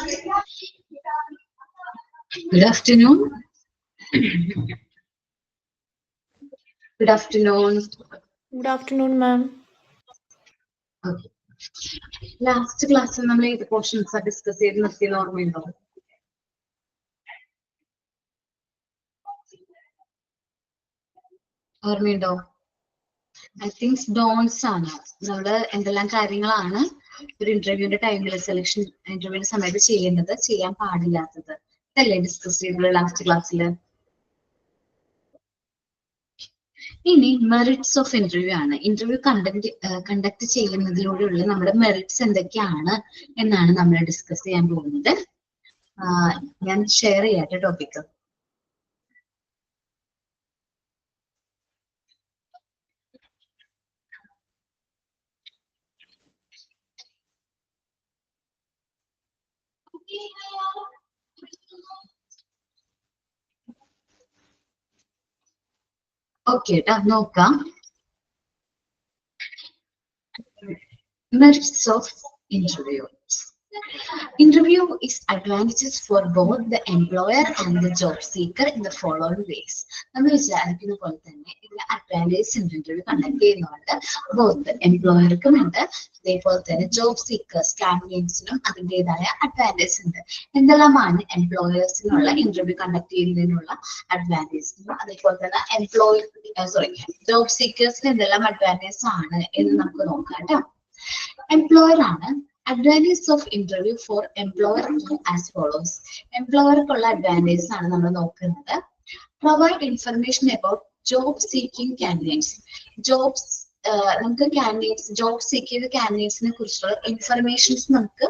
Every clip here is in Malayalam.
Good afternoon. Good afternoon. Good afternoon, ma'am. Okay. Last class we portions are discussed in the I think don'ts ആണ് നമ്മള് എന്തെല്ലാം കാര്യങ്ങളാണ് ഒരു ഇന്റർവ്യൂവിന്റെ ടൈമിൽ സെലക്ഷൻ ഇന്റർവ്യൂവിന്റെ സമയത്ത് ചെയ്യേണ്ടത് ചെയ്യാൻ പാടില്ലാത്തത് അല്ലേ ഡിസ്കസ് ചെയ്തത് ലാസ്റ്റ് ക്ലാസ്സിൽ. ഇനി മെറിറ്റ്സ് ഓഫ് ഇന്റർവ്യൂ ആണ്. ഇന്റർവ്യൂ കണ്ടക്ട് ചെയ്യുന്നതിലൂടെയുള്ള നമ്മുടെ മെറിറ്റ്സ് എന്തൊക്കെയാണ് എന്നാണ് നമ്മൾ ഡിസ്കസ് ചെയ്യാൻ പോകുന്നത്. ഞാൻ ഷെയർ ചെയ്യട്ടെ ടോപ്പിക്. ഓക്കെ നോക്കാം. Merits of interview. Interview is advantages for both the employer and the job seeker in the following ways. നമ്മൾ വിചാരിക്കുന്ന പോലെ തന്നെ ഇതിന് അഡ്വാൻറ്റേജ് ഇന്റർവ്യൂ കണ്ടക്ട് ചെയ്യുന്നുണ്ട്. ബോത്ത് എംപ്ലോയർക്കും ഉണ്ട്, അതേപോലെ തന്നെ ജോബ് സീക്കേഴ്സ് കാൻഡിഡേറ്റ്സിനും അതിൻ്റെതായ അഡ്വാൻറ്റേജ് ഉണ്ട്. എന്തെല്ലാമാണ് എംപ്ലോയേഴ്സിനുള്ള ഇന്റർവ്യൂ കണ്ടക്ട് ചെയ്യുന്നതിനുള്ള അഡ്വാൻറ്റേജ്, അതേപോലെ തന്നെ ജോബ് സീക്കേഴ്സിന് എന്തെല്ലാം അഡ്വാൻറ്റേജ് ആണ് എന്ന് നമുക്ക് നോക്കാം കേട്ടോ. എംപ്ലോയർ ആണ്. Advantages of interview for employer as follows. എംപ്ലോയർക്കുള്ള അഡ്വാൻറ്റേജസ് ആണ് നമ്മൾ നോക്കുന്നത്. Provide information about job seeking candidates. നമുക്ക് കാൻഡിഡേറ്റ്സ് ജോബ് സീക്ക് ചെയ്ത കാൻഡിഡേറ്റ്സിനെ കുറിച്ചുള്ള ഇൻഫർമേഷൻസ് നമുക്ക്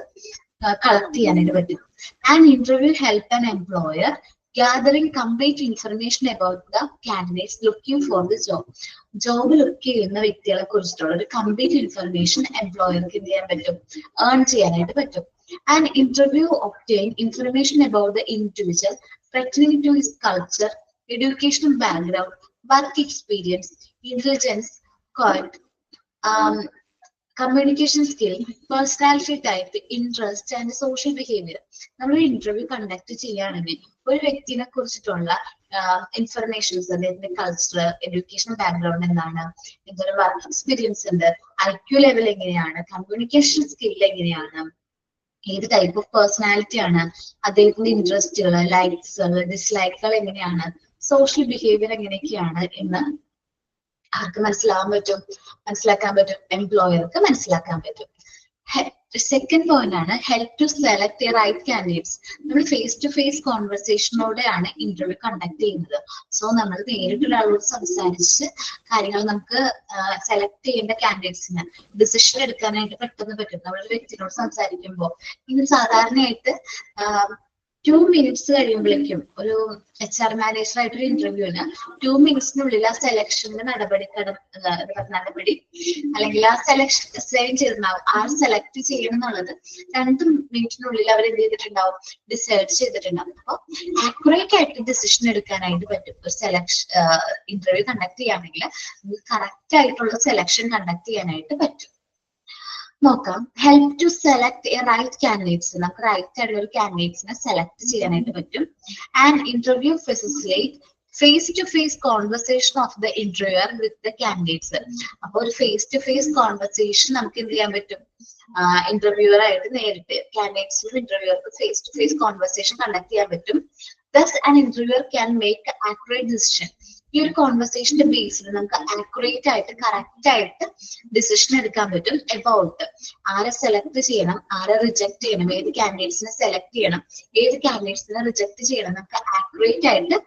കളക്ട് ചെയ്യാനായിട്ട് പറ്റും. And interview help an employer gathering complete information about the candidates looking for the job. Job look ചെയ്യുന്ന വ്യക്തികളെ കുറിച്ചിട്ടുള്ള ഒരു കംപ്ലീറ്റ് ഇൻഫർമേഷൻ എംപ്ലോയർക്ക് എന്ത് ചെയ്യാൻ പറ്റും, ഏൺ ചെയ്യാനായിട്ട് പറ്റും. And interview obtain information about the individual pertaining to his culture, educational background, work experience, intelligence, communication skill, personality type, interest and social behavior. നമ്മൾ ഇന്റർവ്യൂ കണ്ടക്ട് ചെയ്യുകയാണെങ്കിൽ ഒരു വ്യക്തിനെ കുറിച്ചിട്ടുള്ള ഇൻഫർമേഷൻസ്, അദ്ദേഹത്തിന്റെ കൾച്ചർ, എഡ്യൂക്കേഷൻ ബാക്ക്ഗ്രൗണ്ട് എന്താണ്, എന്തൊരു വർക്ക് എക്സ്പീരിയൻസ് ഉണ്ട്, ഐക്യു ലെവൽ എങ്ങനെയാണ്, കമ്മ്യൂണിക്കേഷൻ സ്കിൽ എങ്ങനെയാണ്, ഏത് ടൈപ്പ് ഓഫ് പേഴ്സണാലിറ്റി ആണ്, അദ്ദേഹത്തിന്റെ ഇൻട്രസ്റ്റുകൾ, ലൈക്സുകൾ, ഡിസ്ലൈക്കുകൾ എങ്ങനെയാണ്, സോഷ്യൽ ബിഹേവിയർ എങ്ങനെയൊക്കെയാണ് എന്ന് ആർക്ക് മനസ്സിലാക്കാൻ പറ്റും, എംപ്ലോയർക്ക് മനസ്സിലാക്കാൻ പറ്റും. സെക്കൻഡ് പോയിന്റ് ആണ് help to select a right candidates. നമ്മൾ ഫേസ് ടു ഫേസ് കോൺവെർസേഷനോടെയാണ് ഇന്റർവ്യൂ കണ്ടക്ട് ചെയ്യുന്നത്. സോ നമ്മൾ നേരിട്ട് ഒരാളോട് സംസാരിച്ച് കാര്യങ്ങൾ നമുക്ക് സെലക്ട് ചെയ്യേണ്ട കാൻഡിഡേറ്റ്സിന് ഡിസിഷൻ എടുക്കാനായിട്ട് പെട്ടെന്ന് പറ്റും. നമ്മളൊരു വ്യക്തിയോട് സംസാരിക്കുമ്പോൾ ഇത് സാധാരണയായിട്ട് 2 minutes കഴിയുമ്പോഴേക്കും ഒരു HR മാനേജർ ആയിട്ടൊരു ഇന്റർവ്യൂവിന് 2 minutesനുള്ളിൽ ആ സെലക്ഷന്റെ നടപടി അല്ലെങ്കിൽ ആ സെലക്ഷൻ ഡിസൈൻ ചെയ്തിട്ടുണ്ടാവും. ആ സെലക്ട് ചെയ്യണം എന്നുള്ളത് 2 minutesനുള്ളിൽ അവർ എന്ത് ചെയ്തിട്ടുണ്ടാവും, ഡിസൈഡ് ചെയ്തിട്ടുണ്ടാവും. അപ്പൊ ആക്യുറേറ്റ് ആയിട്ട് ഡിസിഷൻ എടുക്കാനായിട്ട് പറ്റും. ഒരു സെലക്ഷൻ ഇന്റർവ്യൂ കണ്ടക്ട് ചെയ്യുകയാണെങ്കിൽ കറക്റ്റ് ആയിട്ടുള്ള സെലക്ഷൻ കണ്ടക്ട് ചെയ്യാനായിട്ട് പറ്റും. നോക്കാം. Help to select a right candidates. നമുക്ക് റൈറ്റ് ആയിട്ടുള്ള ഒരു കാൻഡിഡേറ്റ്സിനെ സെലക്ട് ചെയ്യാനായിട്ട് പറ്റും. And interview facilitate face to face conversation of the interviewer with the candidates. അപ്പൊ ഒരു ഫേസ് ടു ഫേസ് കോൺവെർസേഷൻ നമുക്ക് എന്ത് ചെയ്യാൻ പറ്റും, ഇന്റർവ്യൂവർ ആയിട്ട് നേരിട്ട് കാൻഡിഡേറ്റ്സിനും ഇന്റർവ്യൂവർക്ക് face to face conversation conduct ചെയ്യാൻ പറ്റും. Thus an interviewer can make accurate decision. ഈ ഒരു കോൺവെർസേഷന്റെ ബേസിൽ നമുക്ക് ആക്യുറേറ്റ് ആയിട്ട് കറക്റ്റ് ആയിട്ട് ഡിസിഷൻ എടുക്കാൻ പറ്റും അബൌട്ട് ആരെ സെലക്ട് ചെയ്യണം, ആരെ റിജക്ട് ചെയ്യണം, ഏത് കാൻഡിഡേറ്റ്സിനെ സെലക്ട് ചെയ്യണം, ഏത് കാൻഡിഡേറ്റ്സിനെ റിജക്ട് ചെയ്യണം, നമുക്ക് ആക്യുറേറ്റ് ആയിട്ട്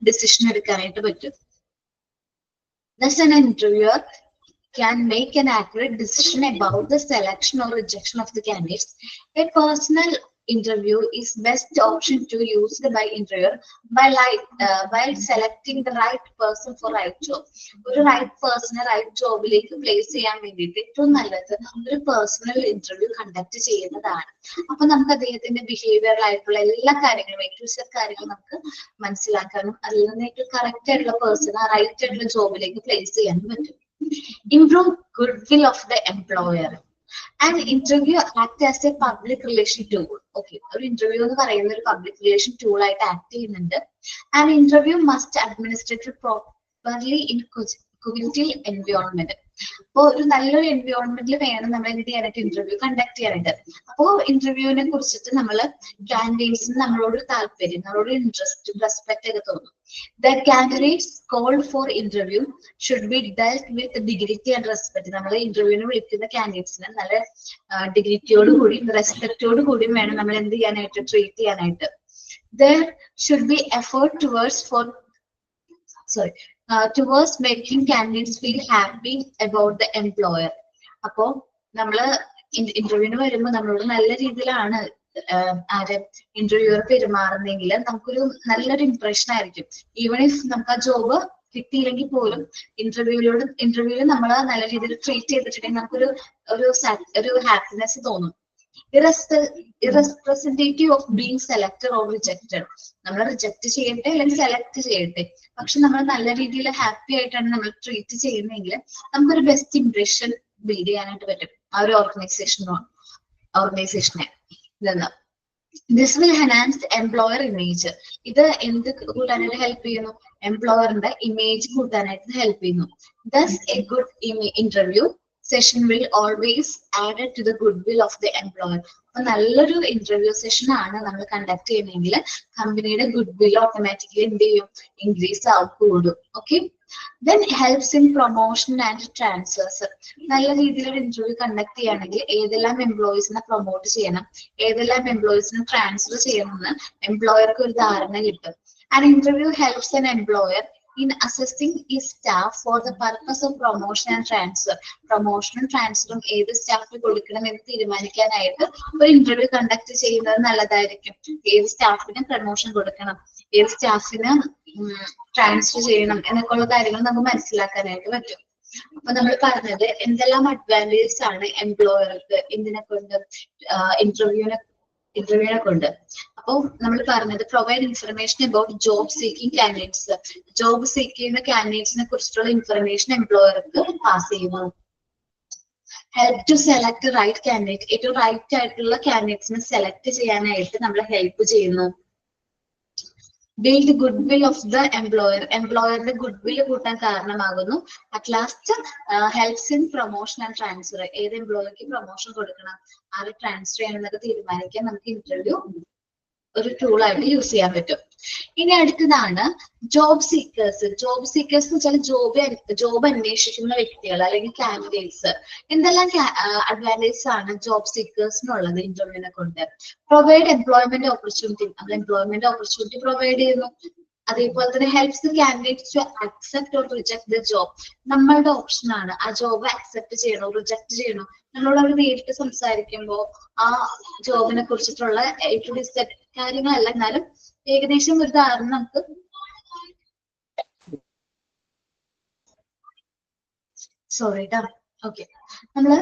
ഡിസിഷൻ എടുക്കാനായിട്ട് പറ്റും. Thus an interviewer can make an accurate decision about the selection or rejection of the candidates. A personal interview is best option to use by interviewer while selecting the right person for right job. ഒരു റൈറ്റ് പേഴ്സണെ റൈറ്റ് ജോബിലേക്ക് പ്ലേസ് ചെയ്യാൻ വേണ്ടിയിട്ട് ഏറ്റവും നല്ലത് ഒരു പേഴ്സണൽ ഇന്റർവ്യൂ കണ്ടക്ട് ചെയ്യുന്നതാണ്. അപ്പൊ നമുക്ക് അദ്ദേഹത്തിന്റെ ബിഹേവിയറൽ ആയിട്ടുള്ള എല്ലാ കാര്യങ്ങളും കാര്യങ്ങൾ നമുക്ക് മനസ്സിലാക്കാനും അതിൽ നിന്ന് ഏറ്റവും കറക്റ്റ് ആയിട്ടുള്ള പേഴ്സണെ റൈറ്റ് ആയിട്ടുള്ള ജോബിലേക്ക് പ്ലേസ് ചെയ്യാനും പറ്റും. Improve goodwill of the employer. And interview act as A public relation tool. Okay, ഒരു ഇന്റർവ്യൂ എന്ന് പറയുന്ന ഒരു പബ്ലിക് റിലേഷൻ ടൂൾ ആയിട്ട് ആക്ട് ചെയ്യുന്നുണ്ട്. And interview must administrated properly in cognitive environment. അപ്പോ ഒരു നല്ലൊരു എൻവയോൺമെന്റിൽ വേണം നമ്മൾ എന്ത് ചെയ്യാനായിട്ട് ഇന്റർവ്യൂ കണ്ടക്ട് ചെയ്യാനായിട്ട്. അപ്പോ ഇന്റർവ്യൂവിനെ കുറിച്ചിട്ട് നമ്മൾ കാൻഡിഡേറ്റ്സിന് നമ്മളോട് താല്പര്യം, നമ്മളോട് ഇൻട്രസ്റ്റ്, റെസ്പെക്ട് ഒക്കെ തോന്നും. The candidates called for interview should be dealt with dignity and respect. നമ്മൾ ഇന്റർവ്യൂവിന് വിളിക്കുന്ന കാൻഡിഡേറ്റ്സിനെ നല്ല ഡിഗ്നിറ്റിയോട് കൂടിയും റെസ്പെക്റ്റോട് കൂടിയും വേണം നമ്മൾ എന്ത് ചെയ്യാനായിട്ട്, ട്രീറ്റ് ചെയ്യാനായിട്ട്. There should be effort towards making candidates feel happy about the employer. അപ്പോ നമ്മള് ഇന്റർവ്യൂവിന് വരുമ്പോൾ നമ്മളോട് നല്ല രീതിയിലാണ് ആര് ഇന്റർവ്യൂവർ പെരുമാറുന്നെങ്കിൽ നമുക്കൊരു നല്ലൊരു ഇംപ്രഷൻ ആയിരിക്കും. ഈവൺ ഇഫ് നമുക്ക് ആ ജോബ് കിട്ടിയില്ലെങ്കിൽ പോലും ഇന്റർവ്യൂവിൽ നമ്മൾ നല്ല രീതിയിൽ ട്രീറ്റ് ചെയ്തിട്ടുണ്ടെങ്കിൽ നമുക്കൊരു ഒരു ഹാപ്പിനെസ് തോന്നും. Irrespective of being selected or rejected. നമ്മൾ റിജക്ട് ചെയ്യട്ടെ അല്ലെങ്കിൽ സെലക്ട് ചെയ്യട്ടെ, പക്ഷെ നമ്മൾ നല്ല രീതിയിൽ ഹാപ്പി ആയിട്ടാണ് നമ്മൾ ട്രീറ്റ് ചെയ്യുന്നതെങ്കിൽ നമുക്കൊരു ബെസ്റ്റ് ഇംപ്രഷൻ ബിൽഡ് ചെയ്യാനായിട്ട് പറ്റും ആ ഒരു ഓർഗനൈസേഷനെ. This will enhance employer image. ഇത് എന്ത് കൂട്ടാനായിട്ട് ഹെൽപ്പ് ചെയ്യുന്നു? എംപ്ലോയറിന്റെ ഇമേജ് കൂട്ടാനായിട്ട് ഹെൽപ്പ് ചെയ്യുന്നു. Thus a good interview session will always added to the goodwill of the employer. അപ്പൊ നല്ലൊരു ഇന്റർവ്യൂ സെഷൻ ആണ് നമ്മൾ കണ്ടക്ട് ചെയ്യുന്നതെങ്കിൽ കമ്പനിയുടെ ഗുഡ് വിൽ ഓട്ടോമാറ്റിക്കലി എന്ത് ചെയ്യും? ഇൻക്രീസ് കൂടും. Okay, then helps in promotion and transfers. നല്ല രീതിയിലൊരു ഇന്റർവ്യൂ കണ്ടക്ട് ചെയ്യുകയാണെങ്കിൽ ഏതെല്ലാം എംപ്ലോയീസിനെ പ്രൊമോട്ട് ചെയ്യണം, ഏതെല്ലാം എംപ്ലോയീസിനെ ട്രാൻസ്ഫർ ചെയ്യണമെന്ന് എംപ്ലോയർക്ക് ഒരു ധാരണ കിട്ടും. And interview helps N employer in assessing his staff for the purpose of promotion and transfer. പ്രൊമോഷനും ട്രാൻസ്ഫറും ഏത് സ്റ്റാഫിന് കൊടുക്കണം എന്ന് തീരുമാനിക്കാനായിട്ട് ഒരു ഇന്റർവ്യൂ കണ്ടക്ട് ചെയ്യുന്നത് നല്ലതായിരിക്കും. ഏത് സ്റ്റാഫിന് പ്രൊമോഷൻ കൊടുക്കണം, ഏത് സ്റ്റാഫിന് ട്രാൻസ്ഫർ ചെയ്യണം എന്നൊക്കെയുള്ള കാര്യങ്ങൾ നമുക്ക് മനസ്സിലാക്കാനായിട്ട് പറ്റും. അപ്പൊ നമ്മൾ പറഞ്ഞത് എന്തെല്ലാം അഡ്വാൻറ്റേജസ് ആണ് എംപ്ലോയർക്ക് ഇതിനെ കൊണ്ട്, ഇന്റർവ്യൂവിനെ കൊണ്ട്. അപ്പോൾ നമ്മൾ പറഞ്ഞത് provide information about job seeking candidates. Job seek ചെയ്യുന്ന കാൻഡിഡേറ്റ്സിനെ കുറിച്ചിട്ടുള്ള ഇൻഫർമേഷൻ എംപ്ലോയർക്ക് പാസ് ചെയ്യുന്നു. Help to select right candidate. ഏറ്റവും റൈറ്റ് ആയിട്ടുള്ള കാൻഡിഡേറ്റ്സിനെ സെലക്ട് ചെയ്യാനായിട്ട് നമ്മളെ ഹെൽപ്പ് ചെയ്യുന്നു. Build goodwill of the employer. എംപ്ലോയറിന്റെ ഗുഡ് വിൽ കൂട്ടാൻ കാരണമാകുന്നു. At last helps in promotion and transfer. ഏത് എംപ്ലോയിക്ക് പ്രൊമോഷൻ കൊടുക്കണം, ആരെ ട്രാൻസ്ഫർ ചെയ്യണം എന്നൊക്കെ തീരുമാനിക്കാൻ നമുക്ക് ഇന്റർവ്യൂ ഒരു ടൂൾ ആയിട്ട് യൂസ് ചെയ്യാൻ പറ്റും. ഇനി അടുത്തതാണ് ജോബ് സീക്കേഴ്സ്. ജോബ് സീക്കേഴ്സ് എന്ന് വെച്ചാൽ ജോബ് അന്വേഷിക്കുന്ന വ്യക്തികൾ അല്ലെങ്കിൽ കാൻഡിഡേറ്റ്സ്. എന്തെല്ലാം അഡ്വാൻറ്റേജസ് ആണ് ജോബ് സീക്കേഴ്സിനുള്ളത് ഇന്റർവ്യൂവിനെ കൊണ്ട്? Provide employment opportunity. നമ്മൾ എംപ്ലോയ്മെന്റ് ഓപ്പർച്യൂണിറ്റി പ്രൊവൈഡ് ചെയ്യുന്നു. അതേപോലെ തന്നെ helps candidates to accept or reject the job. നമ്മളുടെ ഓപ്ഷൻ ആണ് ആ ജോബ് അക്സെപ്റ്റ് ചെയ്യണോ റിജക്ട് ചെയ്യണോ. നമ്മളോട് അവർ നേരിട്ട് സംസാരിക്കുമ്പോൾ ആ ജോബിനെ കുറിച്ചിട്ടുള്ള ഏറ്റവും ഡിസ്റ്റഡ് കാര്യങ്ങളല്ല, എന്നാലും ഏകദേശം ഒരു ധാരണ നമുക്ക് നമ്മള്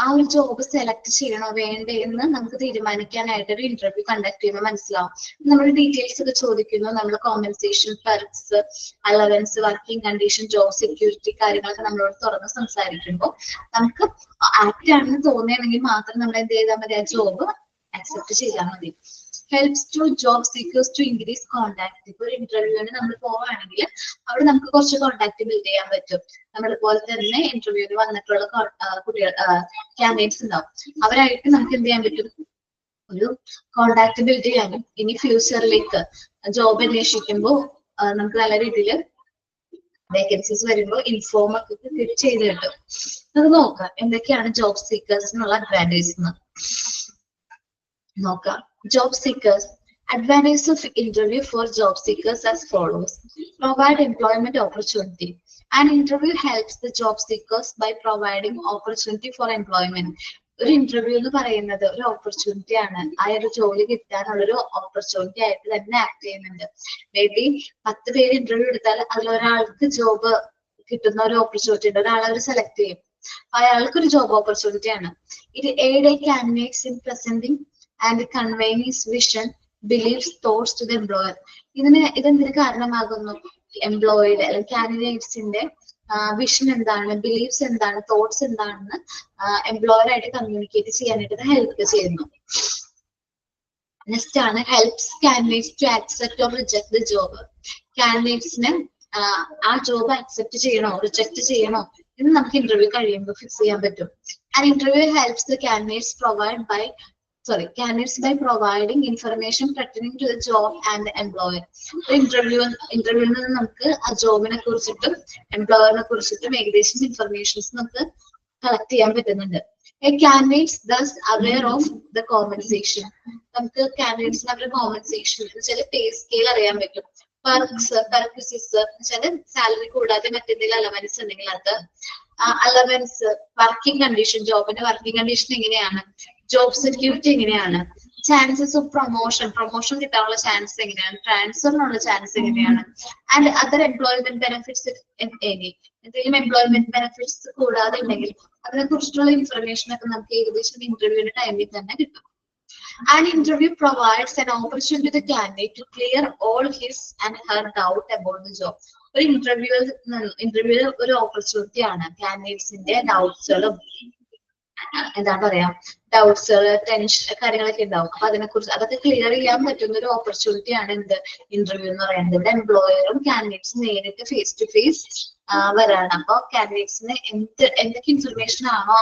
ആ ഒരു ജോബ് സെലക്ട് ചെയ്യണോ വേണ്ടേ എന്ന് നമുക്ക് തീരുമാനിക്കാനായിട്ട് ഒരു ഇന്റർവ്യൂ കണ്ടക്ട് ചെയ്യുമ്പോൾ മനസ്സിലാവും. നമ്മൾ ഡീറ്റെയിൽസ് ഒക്കെ ചോദിക്കുന്നു, നമ്മൾ compensation, perks, allowance, working condition, job security കാര്യങ്ങളൊക്കെ നമ്മളോട് തുറന്ന് സംസാരിക്കുമ്പോൾ നമുക്ക് ആക്ട് ആണെന്ന് തോന്നിയാണെങ്കിൽ മാത്രം നമ്മൾ എന്ത് ചെയ്താൽ മതി? ആ ജോബ് അക്സെപ്റ്റ് ചെയ്താൽ മതി. Helps to job seekers to increase contact. ഇപ്പൊ ഒരു ഇന്റർവ്യൂവിന് നമ്മൾ പോവുകയാണെങ്കിൽ അവിടെ നമുക്ക് കുറച്ച് കോണ്ടാക്ട് ബിൽഡ് ചെയ്യാൻ പറ്റും. നമ്മളെപ്പോലെ തന്നെ ഇന്റർവ്യൂവിന് വന്നിട്ടുള്ള കുട്ടികൾ കാൻഡിഡേറ്റ്സ് ഉണ്ടാവും. അവരായിട്ട് നമുക്ക് എന്ത് ചെയ്യാൻ പറ്റും? ഒരു കോണ്ടാക്ട് ബിൽഡ് ചെയ്യാനും ഇനി ഫ്യൂച്ചറിലേക്ക് ജോബ് അന്വേഷിക്കുമ്പോൾ നമുക്ക് നല്ല രീതിയിൽ വേക്കൻസീസ് വരുമ്പോൾ ഇൻഫോം ഒക്കെ ചെയ്ത് കിട്ടും. അത് നോക്കാം എന്തൊക്കെയാണ് ജോബ് സീക്കേഴ്സിനുള്ള അഡ്വാൻറ്റേജസ് എന്ന് നോക്കാം. Job seekers. Advantages of interview for job seekers as follows. Provide employment opportunity. An interview helps the job seekers by providing opportunity for employment. ഒരു ഇന്റർവ്യൂ എന്ന് പറയുന്നത് ഒരു ഓപ്പർച്യൂണിറ്റി ആണ്. ആ ഒരു ജോലി കിട്ടാനുള്ളൊരു ഓപ്പർച്യൂണിറ്റി ആയിട്ട് തന്നെ ആക്ട് ചെയ്യുന്നുണ്ട്. മേ ബി 10 പേര് ഇന്റർവ്യൂ എടുത്താൽ അതിലൊരാൾക്ക് ജോബ് കിട്ടുന്ന ഒരു ഓപ്പർച്യൂണിറ്റി ഉണ്ട്. ഒരാളെ അവർ സെലക്ട് ചെയ്യും, അയാൾക്കൊരു ജോബ് ഓപ്പർച്യൂണിറ്റി ആണ്. ഇത് aid candidates in presenting and conveying his vision, beliefs, thoughts to the employer. ഇതെന്തിന് കാരണമാകുന്നു? എംപ്ലോയിയുടെ അല്ലെങ്കിൽ കാൻഡിഡേറ്റ്സിന്റെ വിഷൻ എന്താണ്, ബിലീഫ്സ് എന്താണ്, തോട്ട്സ് എന്താണെന്ന് എംപ്ലോയർ ആയിട്ട് കമ്മ്യൂണിക്കേറ്റ് ചെയ്യാനായിട്ട് ഹെൽപ്പ് ചെയ്യുന്നു. നെക്സ്റ്റ് ആണ് helps candidates to accept or reject the job. കാൻഡിഡേറ്റ്സിന് ആ ജോബ് അക്സെപ്റ്റ് ചെയ്യണോ റിജക്ട് ചെയ്യണോ എന്ന് നമുക്ക് ഇന്റർവ്യൂ കഴിയുമ്പോൾ ഫിക്സ് ചെയ്യാൻ പറ്റും. And interview helps the candidates by providing information pertaining to the job and the employer. ഇന്റർവ്യൂവിൽ നിന്ന് നമുക്ക് ആ ജോബിനെ കുറിച്ചിട്ടും എംപ്ലോയറിനെ കുറിച്ചിട്ടും ഏകദേശം ഇൻഫർമേഷൻസ് നമുക്ക് കളക്ട് ചെയ്യാൻ പറ്റുന്നുണ്ട്. Candidates thus aware of the compensation. നമുക്ക് കാൻഡിഡേറ്റ്സിന് അവരുടെ കോമ്പൻസേഷൻ ചില പേ സ്കെയിൽ അറിയാൻ പറ്റും. പെർക്വിസിസ് സാലറി കൂടാതെ മറ്റെന്തെങ്കിലും അലവൻസ് ഉണ്ടെങ്കിൽ അത്, അലവൻസ്, വർക്കിംഗ് കണ്ടീഷൻ, ജോബിന്റെ വർക്കിംഗ് കണ്ടീഷൻ എങ്ങനെയാണ്, ജോബ് സെക്യൂരിറ്റി എങ്ങനെയാണ്, ചാൻസസ് ഓഫ് പ്രൊമോഷൻ കിട്ടാനുള്ള ചാൻസ് എങ്ങനെയാണ്, ട്രാൻസ്ഫറിനുള്ള ചാൻസ് എങ്ങനെയാണ്, ആൻഡ് അതർ എംപ്ലോയ്മെന്റ് ബെനിഫിറ്റ്സ് എന്തെങ്കിലും എംപ്ലോയ്മെന്റ് ബെനിഫിറ്റ്സ് കൂടാതെ ഉണ്ടെങ്കിൽ അതിനെ കുറിച്ചിട്ടുള്ള ഇൻഫർമേഷൻ ഒക്കെ നമുക്ക് ഏകദേശം ഇന്റർവ്യൂവിന്റെ ടൈമിൽ തന്നെ കിട്ടും. An interview provides an opportunity to the candidate to clear all his and her doubt about the job. ഒരു ഇന്റർവ്യൂവിൽ ഒരു ഓപ്പർച്യൂണിറ്റി ആണ് കാൻഡിഡേറ്റ്സിന്റെ ഡൗട്ട്സുകളും എന്താ പറയാ ഡൗട്ട്സുകൾ, ടെൻഷൻ കാര്യങ്ങളൊക്കെ ഉണ്ടാവും. അപ്പൊ അതിനെക്കുറിച്ച് അതൊക്കെ ക്ലിയർ ചെയ്യാൻ പറ്റുന്ന ഒരു ഓപ്പർച്യൂണിറ്റി ആണ് എന്ത് ഇന്റർവ്യൂ എന്ന് പറയുന്നത്. ഇവിടെ എംപ്ലോയറും കാൻഡിഡേറ്റ്സും നേരിട്ട് ഫേസ് ടു ഫേസ് വരാണ്. അപ്പൊ കാൻഡിഡേറ്റ്സിന് എന്തൊക്കെ ഇൻഫർമേഷൻ ആണോ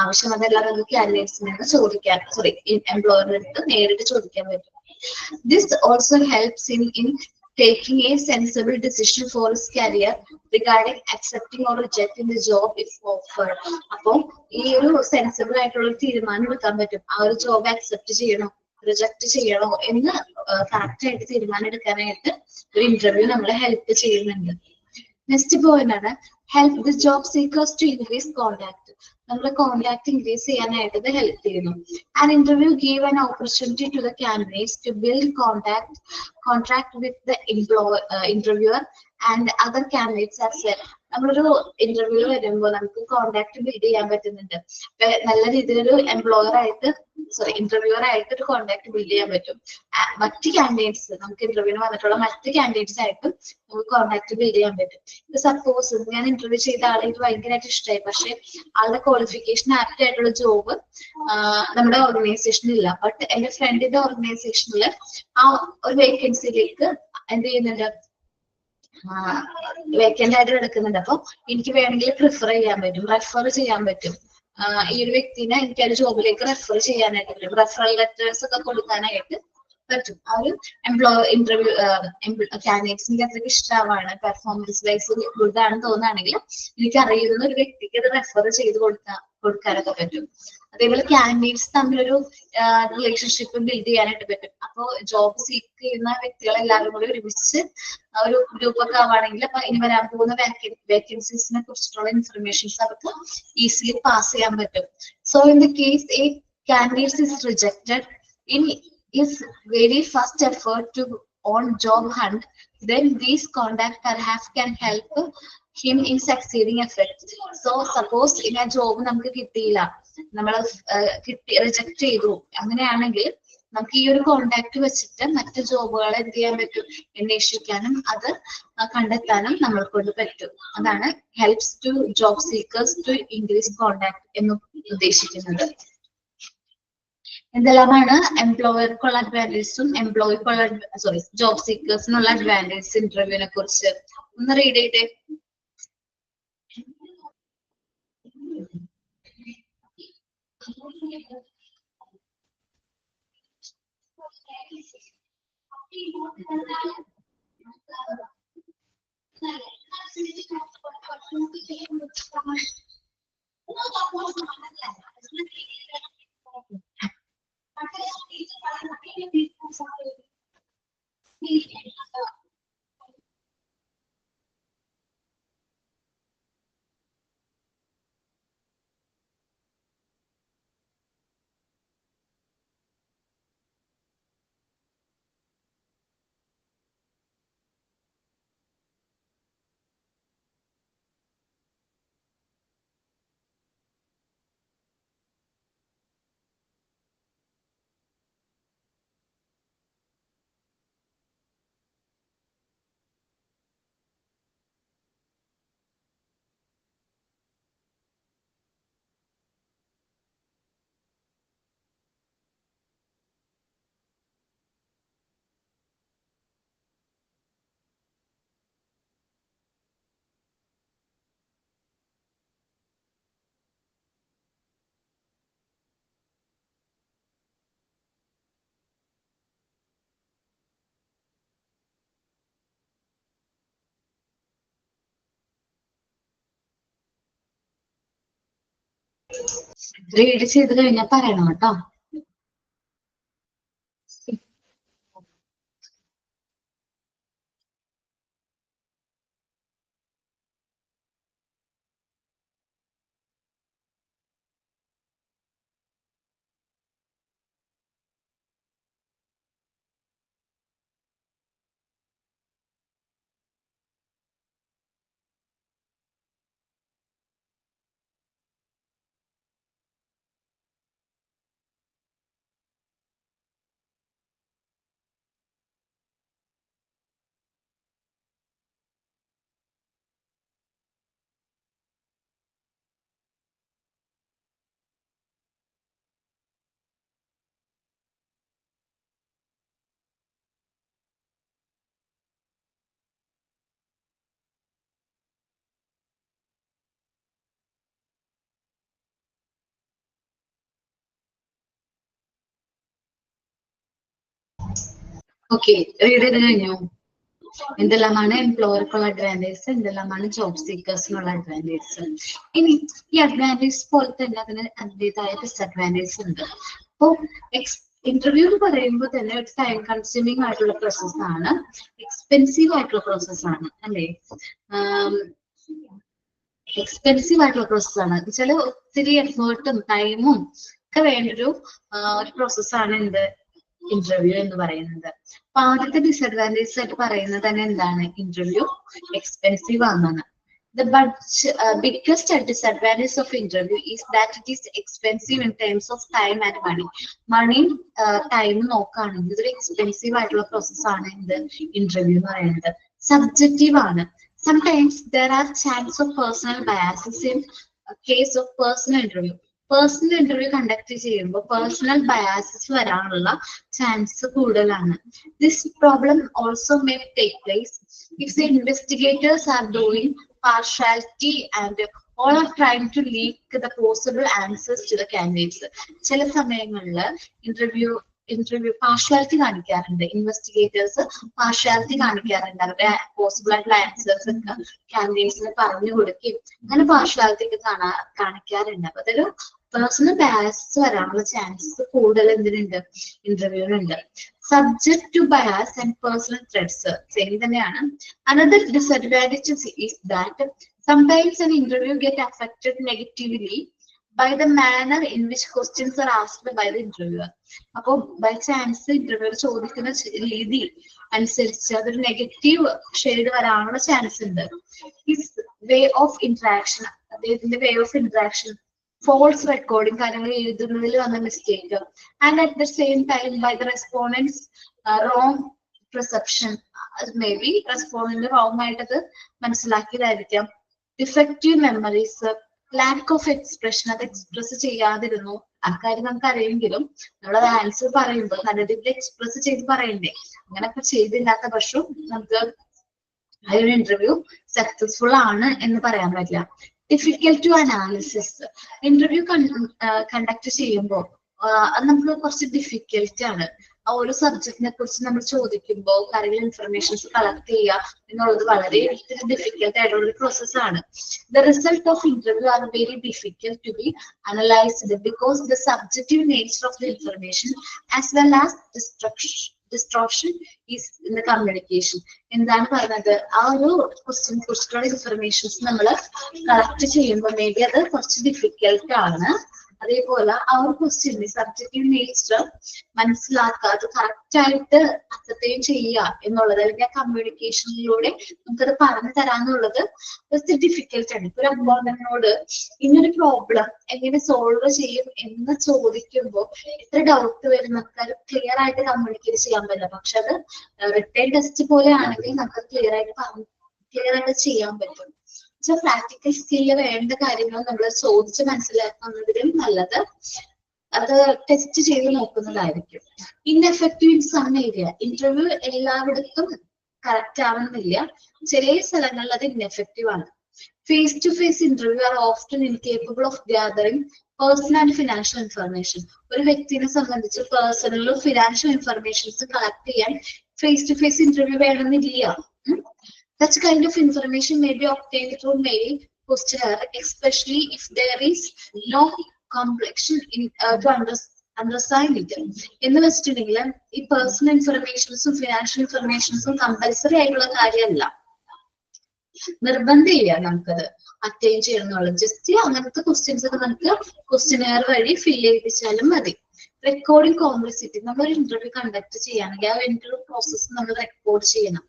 ആവശ്യം അതെല്ലാം നമുക്ക് കാൻഡിഡേറ്റ്സിൽ നിന്ന് ചോദിക്കാൻ, എംപ്ലോയറിന്റെ അടുത്ത് നേരിട്ട് ചോദിക്കാൻ പറ്റും. This also helps in taking a sensible decision for his career regarding accepting or rejecting the job if offered. അപ്പോൾ ഈ ഒരു സെൻസിബിൾ ആയിട്ടുള്ള തീരുമാനം എടുക്കാൻ പറ്റും. ആ ഒരു ജോബ് അക്സെപ്റ്റ് ചെയ്യണോ റിജക്ട് ചെയ്യണോ എന്ന് കറക്റ്റ് ആയിട്ട് തീരുമാനം എടുക്കാനായിട്ട് ഒരു ഇന്റർവ്യൂ നമ്മളെ ഹെൽപ്പ് ചെയ്യുന്നുണ്ട്. നെക്സ്റ്റ് പോയിന്റ് ആണ് help the job seekers to increase contact. നമ്മുടെ കോണ്ടാക്ട് ഇൻക്രീസ് ചെയ്യാനായിട്ട് ഇത് ഹെൽപ്പ് ചെയ്യുന്നു. An interview give an opportunity to the candidates to build contract with the interviewer and other candidates as well. നമ്മളൊരു ഇന്റർവ്യൂ വരുമ്പോൾ നമുക്ക് കോണ്ടാക്ട് ബിൽഡ് ചെയ്യാൻ പറ്റുന്നുണ്ട്. നല്ല രീതിയിലൊരു ഇന്റർവ്യൂവർ ആയിട്ട് ഒരു കോണ്ടാക്ട് ബിൽഡ് ചെയ്യാൻ പറ്റും. മറ്റ് കാൻഡിഡേറ്റ്സ് നമുക്ക് ഇന്റർവ്യൂവിന് വന്നിട്ടുള്ള മറ്റ് കാൻഡിഡേറ്റ്സ് ആയിട്ടും നമുക്ക് കോണ്ടാക്ട് ബിൽഡ് ചെയ്യാൻ പറ്റും. സപ്പോസ് ഞാൻ ഇന്റർവ്യൂ ചെയ്ത ആളെ ഇത് ഭയങ്കരമായിട്ട് ഇഷ്ടമായി, പക്ഷെ ആളുടെ ക്വാളിഫിക്കേഷൻ ആപ്റ്റ് ആയിട്ടുള്ള ജോബ് നമ്മുടെ ഓർഗനൈസേഷനിൽ ഇല്ല. ബട്ട് എന്റെ ഫ്രണ്ടിന്റെ ഓർഗനൈസേഷനിൽ ആ ഒരു വേക്കൻസിയിലേക്ക് എന്ത് ചെയ്യുന്നുണ്ട്, വേക്കന്റ് ആയിട്ട് എടുക്കുന്നുണ്ട്. അപ്പൊ എനിക്ക് വേണമെങ്കിൽ റെഫർ ചെയ്യാൻ പറ്റും. ഈ ഒരു വ്യക്തിനെ എനിക്ക് ആ ഒരു ജോബിലേക്ക് റെഫർ ചെയ്യാനായിട്ട് പറ്റും. റെഫറൽ ലെറ്റേഴ്സ് ഒക്കെ കൊടുക്കാനായിട്ട് പറ്റും. ആ ഒരു ഇന്റർവ്യൂ കാൻഡിഡേറ്റ്സിന്റെ അത്രയ്ക്ക് ഇഷ്ടമാണ്, പെർഫോമൻസ് വൈസ് ഗുഡ് ആണെന്ന് തോന്നുകയാണെങ്കിൽ എനിക്ക് അറിയുന്ന ഒരു വ്യക്തിക്ക് അത് റെഫർ ചെയ്ത് കൊടുക്കാനൊക്കെ പറ്റും. അതേപോലെ കാൻഡിഡേറ്റ്സ് തമ്മിലൊരു റിലേഷൻഷിപ്പ് ബിൽഡ് ചെയ്യാനായിട്ട് പറ്റും. അപ്പോൾ ജോബ് സീക്ക് ചെയ്യുന്ന വ്യക്തികളെല്ലാവരും കൂടി ഒരുമിച്ച് ഒരു ഗ്രൂപ്പ് ഒക്കെ ആവുകയാണെങ്കിൽ അപ്പൊ ഇനി വരാൻ പോകുന്ന വേക്കൻസീസിനെ കുറിച്ചിട്ടുള്ള ഇൻഫർമേഷൻസ് അവർക്ക് ഈസിലി പാസ് ചെയ്യാൻ പറ്റും. So in the case A candidate is rejected in his very first effort to on job hunt, then these contact perhaps can help him in succeeding effect. So suppose in a job നമുക്ക് കിട്ടിയില്ല, നമ്മൾ റിജക്ട് ചെയ്തു, അങ്ങനെയാണെങ്കിൽ നമുക്ക് ഈ ഒരു കോണ്ടാക്ട് വെച്ചിട്ട് മറ്റ് ജോബുകളെ എന്ത് ചെയ്യാൻ പറ്റും, അന്വേഷിക്കാനും അത് കണ്ടെത്താനും നമ്മളെ കൊണ്ട് പറ്റും. അതാണ് helps to job seekers to increase contact എന്ന് ഉദ്ദേശിക്കുന്നത്. എന്തെല്ലാമാണ് എംപ്ലോയർക്കുള്ള അഡ്വാൻറ്റേജസും ജോബ് സീക്കേഴ്സിനുള്ള അഡ്വാൻറ്റേജസ് ഇന്റർവ്യൂവിനെ കുറിച്ച് ഒന്ന് റീഡ് ചെയ്തേ. റീഡ് ചെയ്ത് കഴിഞ്ഞാൽ പറയണം കേട്ടോ. ഓക്കെ, റീഡ് ചെയ്ത് കഴിഞ്ഞു. എന്തെല്ലാമാണ് എംപ്ലോയർക്കുള്ള അഡ്വാൻറ്റേജ്, എന്തെല്ലാമാണ് ജോബ് സീക്കേഴ്സിനുള്ള അഡ്വാൻറ്റേജ്. ഇനി ഈ അഡ്വാൻറ്റേജ് പോലെ തന്നെ അതിൻ്റെതായ ഡിസ്അഡ്വാൻറ്റേജ് ഉണ്ട്. അപ്പോ ഇന്റർവ്യൂ എന്ന് പറയുമ്പോൾ തന്നെ ഒരു ടൈം കൺസ്യൂമിങ് ആയിട്ടുള്ള പ്രോസസ് ആണ്, എക്സ്പെൻസീവ് ആയിട്ടുള്ള പ്രോസസ് ആണ് അല്ലേ. എക്സ്പെൻസീവ് ആയിട്ടുള്ള പ്രോസസ് ആണ് വെച്ചാൽ ഒത്തിരി എഫേർട്ടും ടൈമും ഒക്കെ വേണ്ടൊരു പ്രോസസ്സാണ് എന്ത് ഇന്റർവ്യൂ എന്ന് പറയുന്നത്. അപ്പൊ ആദ്യത്തെ ഡിസ്അഡ്വാൻറ്റേജ് ആയിട്ട് പറയുന്നത് തന്നെ എന്താണ്, ഇന്റർവ്യൂ എക്സ്പെൻസീവ് ആണെന്നാണ്. The biggest disadvantage of interview is that it is expensive in terms of time and money. Money, time നോക്കുകയാണെങ്കിൽ ഇതൊരു എക്സ്പെൻസീവ് ആയിട്ടുള്ള പ്രോസസ് ആണ് എന്ത് ഇന്റർവ്യൂ എന്ന് പറയുന്നത്. സബ്ജക്റ്റീവ് ആണ്. Sometimes there are chance of personal biases in case of personal interview. Personal interview conduct ചെയ്യുമ്പോൾ പേഴ്സണൽ ബയാസസ് വരാനുള്ള ചാൻസ് കൂടുതലാണ്. This problem also may take place if the investigators are doing partiality and all are trying to leak the possible answers to the candidates. ചില സമയങ്ങളിൽ ഇന്റർവ്യൂ പാർഷ്യാലിറ്റി കാണിക്കാറുണ്ട്, ഇൻവെസ്റ്റിഗേറ്റേഴ്സ് പാർഷ്യാലിറ്റി കാണിക്കാറുണ്ട്. അവരുടെ പോസിബിൾ ആയിട്ടുള്ള ആൻസേഴ്സ് ഒക്കെ കാൻഡിഡേറ്റ്സിന് പറഞ്ഞു കൊടുക്കുകയും അങ്ങനെ പാർഷ്യാലിറ്റി ഒക്കെ കാണിക്കാറുണ്ട്. അപ്പൊ അതൊരു പേഴ്സണൽ ബയാസ് വരാനുള്ള ചാൻസസ് കൂടുതൽ എന്തിനുണ്ട്, ഇന്റർവ്യൂവിനുണ്ട്. Subject to bias and personal threads same തന്നെയാണ്. Another disadvantage is that sometimes an interview get affected negatively by the manner in which questions are asked by the interviewer. അപ്പൊ ബൈ ചാൻസ് ഇന്റർവ്യൂ ചോദിക്കുന്ന രീതി അനുസരിച്ച് അതൊരു നെഗറ്റീവ് ഷെയ്ഡ് വരാനുള്ള ചാൻസ് ഉണ്ട്. ഹിസ് വേ ഓഫ് ഇന്ററാക്ഷൻ, അദ്ദേഹത്തിന്റെ way of interaction, false recording, കാര്യങ്ങൾ എഴുതുന്നതിൽ വന്ന mistake, and at the same time by the respondents wrong perception. May be respondent wrong ആയിട്ടത് മനസ്സിലാക്കിയതായിരിക്കാം. Defective memories, lack of expression, അത് എക്സ്പ്രസ് ചെയ്യാതിരുന്നു, അക്കാര്യം നമുക്ക് അറിയെങ്കിലും നമ്മളത് ആൻസർ പറയുമ്പോൾ നല്ലതിൽ എക്സ്പ്രസ് ചെയ്ത് പറയണ്ടേ, അങ്ങനെയൊക്കെ ചെയ്തില്ലാത്ത പക്ഷം നമുക്ക് ആ ഒരു ഇന്റർവ്യൂ സക്സസ്ഫുൾ ആണ് എന്ന് പറയാൻ പറ്റില്ല. Difficult to analysis, interview conduct ചെയ്യുമ്പോൾ അത് നമുക്ക് കുറച്ച് ഡിഫിക്കൽട്ട് ആണ്. ആ ഒരു സബ്ജക്റ്റിനെ കുറിച്ച് നമ്മൾ ചോദിക്കുമ്പോൾ കാര്യങ്ങൾ ഇൻഫർമേഷൻസ് കളക്ട് ചെയ്യുക എന്നുള്ളത് വളരെ ഡിഫിക്കൽട്ട് ആയിട്ടുള്ള ഒരു പ്രോസസ് ആണ്. The result of interview are very difficult to be analysed because the subjective nature of the information as well as distortion is in the communication. എന്താണ് പറയുന്നത്, ആ ഒരു ക്വസ്റ്റ്യനെ കുറിച്ചിട്ടുള്ള ഇൻഫർമേഷൻസ് നമ്മൾ കളക്ട് ചെയ്യുമ്പോൾ മേ ബി അത് കുറച്ച് ഡിഫിക്കൽട്ട് ആണ്. അതേപോലെ ആ ഒരു ക്വസ്റ്റ്യന്റെ സബ്ജക്റ്റീവ് നേച്ചർ മനസ്സിലാക്കുക, അത് കറക്റ്റ് ആയിട്ട് അസർട്ടൈൻ ചെയ്യുക എന്നുള്ളത്, അല്ലെങ്കിൽ ആ കമ്മ്യൂണിക്കേഷനിലൂടെ നമുക്കത് പറഞ്ഞു തരാന്നുള്ളത് കുറച്ച് ഡിഫിക്കൽട്ട് ആണ്. ഇപ്പൊ ഒരു അക്കൗണ്ടന്റിനോട് ഇങ്ങനൊരു പ്രോബ്ലം എങ്ങനെ സോൾവ് ചെയ്യും എന്ന് ചോദിക്കുമ്പോൾ എത്ര ഡൗട്ട് വരും, നമുക്കത് ക്ലിയർ ആയിട്ട് കമ്മ്യൂണിക്കേറ്റ് ചെയ്യാൻ പറ്റില്ല. പക്ഷെ അത് റിട്ടേൺ ടെസ്റ്റ് പോലെ ആണെങ്കിൽ നമുക്ക് ക്ലിയർ ആയിട്ട് ചെയ്യാൻ പറ്റും. പ്രാക്ടിക്കൽ സ്കില്ല് വേണ്ട കാര്യങ്ങൾ നമ്മൾ ചോദിച്ച് മനസ്സിലാക്കുന്നതിലും നല്ലത് അത് ടെസ്റ്റ് ചെയ്ത് നോക്കുന്നതായിരിക്കും. Ineffective in some area, interview എല്ലായിടത്തും കറക്റ്റ് ആവണമെന്നില്ല, ചില സ്ഥലങ്ങളിൽ അത് ഇൻഎഫക്റ്റീവ് ആണ്. Face to face interview are often incapable of gathering personal and financial information. ഒരു വ്യക്തിനെ സംബന്ധിച്ച് പേഴ്സണലും ഫിനാൻഷ്യൽ ഇൻഫർമേഷൻസ് കളക്ട് ചെയ്യാൻ ഫേസ് ടു ഫേസ് ഇന്റർവ്യൂ വേണമെന്നില്ല. Such kind of information may be obtained through mail, questionnaire, especially if there is no complexion to understand it. എന്ന് വെച്ചിട്ടുണ്ടെങ്കിൽ ഈ പേഴ്സണൽ ഇൻഫർമേഷൻസും ഫിനാൻഷ്യൽ ഇൻഫർമേഷൻസും കമ്പൽസറി ആയിട്ടുള്ള കാര്യമല്ല, നിർബന്ധമില്ല നമുക്കത് അറ്റൈൻ ചെയ്യണമെന്നുള്ളത്. ജസ്റ്റ് അങ്ങനത്തെ ക്വസ്റ്റ്യൻസ് ഒക്കെ നമുക്ക് ക്വസ്റ്റ്യനെയർ വഴി ഫില്ല് ചെയ്യിപ്പിച്ചാലും മതി. റെക്കോർഡിംഗ് കോംപ്ലക്സിറ്റി, നമ്മളൊരു ഇന്റർവ്യൂ കണ്ടക്ട് ചെയ്യുകയാണെങ്കിൽ ആ ഇന്റർവ്യൂ പ്രോസസ്സ് നമ്മൾ റെക്കോർഡ് ചെയ്യണം.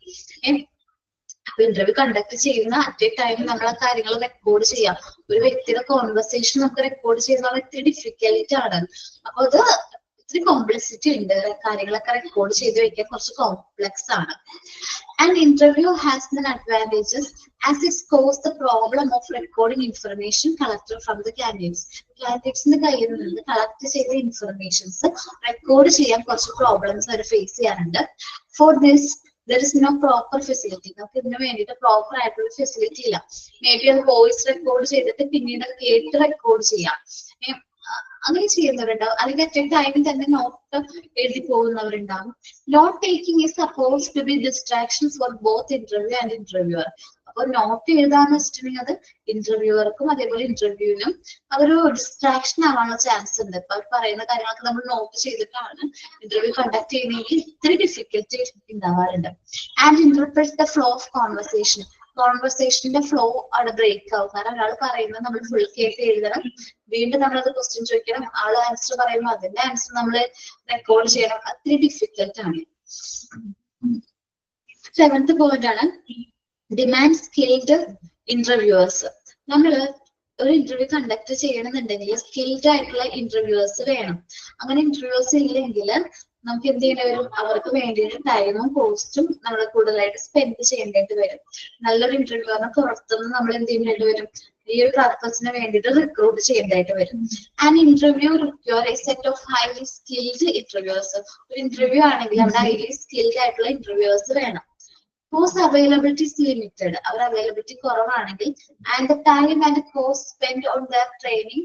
അപ്പൊ ഇന്റർവ്യൂ കണ്ടക്ട് ചെയ്യുന്ന അറ്റ് എ ടൈം നമ്മൾ ആ കാര്യങ്ങൾ റെക്കോർഡ് ചെയ്യാം. ഒരു വ്യക്തിയുടെ കോൺവെർസേഷൻ നമുക്ക് റെക്കോർഡ് ചെയ്യുന്ന ഇത്തിരി ഡിഫിക്കൽട്ട് ആണ്. അപ്പൊ അത് ഇത്തിരി കോംപ്ലക്സിറ്റി ഉണ്ട്, കാര്യങ്ങളൊക്കെ റെക്കോർഡ് ചെയ്ത് വെക്കാൻ കുറച്ച് കോംപ്ലക്സ് ആണ്. And interview has then advantages as it solves the problem of recording information collected from the candidates. കാൻഡിഡേറ്റ്സിന്റെ കയ്യിൽ നിന്ന് കളക്ട് ചെയ്ത ഇൻഫർമേഷൻസ് റെക്കോർഡ് ചെയ്യാൻ കുറച്ച് പ്രോബ്ലംസ് അവർ ഫേസ് ചെയ്യാറുണ്ട്. For this there is no proper facility. നമുക്ക് ഇതിന് വേണ്ടിയിട്ട് പ്രോപ്പർ ആയിട്ടുള്ള ഫെസിലിറ്റി ഇല്ല. മേ ബി അത് വോയിസ് റെക്കോർഡ് ചെയ്തിട്ട് പിന്നീട് കേട്ട് റെക്കോർഡ് ചെയ്യാം, അങ്ങനെ ചെയ്യുന്നവരുണ്ടാവും. അല്ലെങ്കിൽ അറ്റ് എ ടൈമിൽ തന്നെ നോട്ട് എഴുതി പോകുന്നവരുണ്ടാവും. Note taking is suppose to be distraction for both interview and interviewer. അപ്പൊ നോട്ട് എഴുതാന്ന് വെച്ചിട്ടുണ്ടെങ്കിൽ അത് ഇന്റർവ്യൂവർക്കും അതേപോലെ ഇന്റർവ്യൂവിനും അതൊരു ഡിസ്ട്രാക്ഷൻ ആവാനുള്ള ചാൻസ് ഉണ്ട്. ഇപ്പൊ അവർ പറയുന്ന കാര്യങ്ങളൊക്കെ നമ്മൾ നോട്ട് ചെയ്തിട്ടാണ് ഇന്റർവ്യൂ കണ്ടക്ട് ചെയ്യുന്നതെങ്കിൽ ഇത്തിരി ഡിഫിക്കൽറ്റി ഉണ്ടാവാറുണ്ട്. And interpret the flow of conversation. കോൺവെർസേഷന്റെ ഫ്ലോ അവിടെ ബ്രേക്ക് ആവും. കാരണം ഒരാൾ പറയുന്നത് നമ്മൾ ഫുൾ കേട്ട് എഴുതണം, വീണ്ടും നമ്മളത് ക്വസ്റ്റ്യൻ ചോദിക്കണം, ആള് ആൻസർ പറയുമ്പോൾ അതിന്റെ ആൻസർ നമ്മൾ റെക്കോർഡ് ചെയ്യണം. അത്രയും ഡിഫിക്കൽട്ട് ആണ്. 7th പോയിന്റ് ആണ് ഡിമാൻഡ് സ്കിൽഡ് ഇന്റർവ്യൂവേഴ്സ്. നമ്മള് ഒരു ഇന്റർവ്യൂ കണ്ടക്ട് ചെയ്യണമെന്നുണ്ടെങ്കിൽ സ്കിൽഡ് ആയിട്ടുള്ള ഇന്റർവ്യൂവേഴ്സ് വേണം. അങ്ങനെ ഇന്റർവ്യൂവേഴ്സ് ഇല്ലെങ്കിൽ നമുക്ക് എന്ത് ചെയ്യേണ്ടി വരും? അവർക്ക് വേണ്ടിയിട്ട് ടൈമും കോസ്റ്റും നമ്മൾ കൂടുതലായിട്ട് സ്പെൻഡ് ചെയ്യേണ്ടതായിട്ട് വരും. നല്ലൊരു ഇന്റർവ്യൂവറിനെ പുറത്തുനിന്ന് നമ്മൾ എന്ത് ചെയ്യേണ്ടി വരും? ഈ ഒരു പർപ്പസിന് വേണ്ടിയിട്ട് റിക്രൂട്ട് ചെയ്യേണ്ടതായിട്ട് വരും. And interview require A set of highly skilled interviewers. ഒരു ഇന്റർവ്യൂ ആണെങ്കിൽ അവിടെ ഹൈലി സ്കിൽഡ് ആയിട്ടുള്ള ഇന്റർവ്യൂവേഴ്സ് വേണം. Whose availability is limited, our availability കുറവാണെങ്കിൽ and the time and cost spent on their training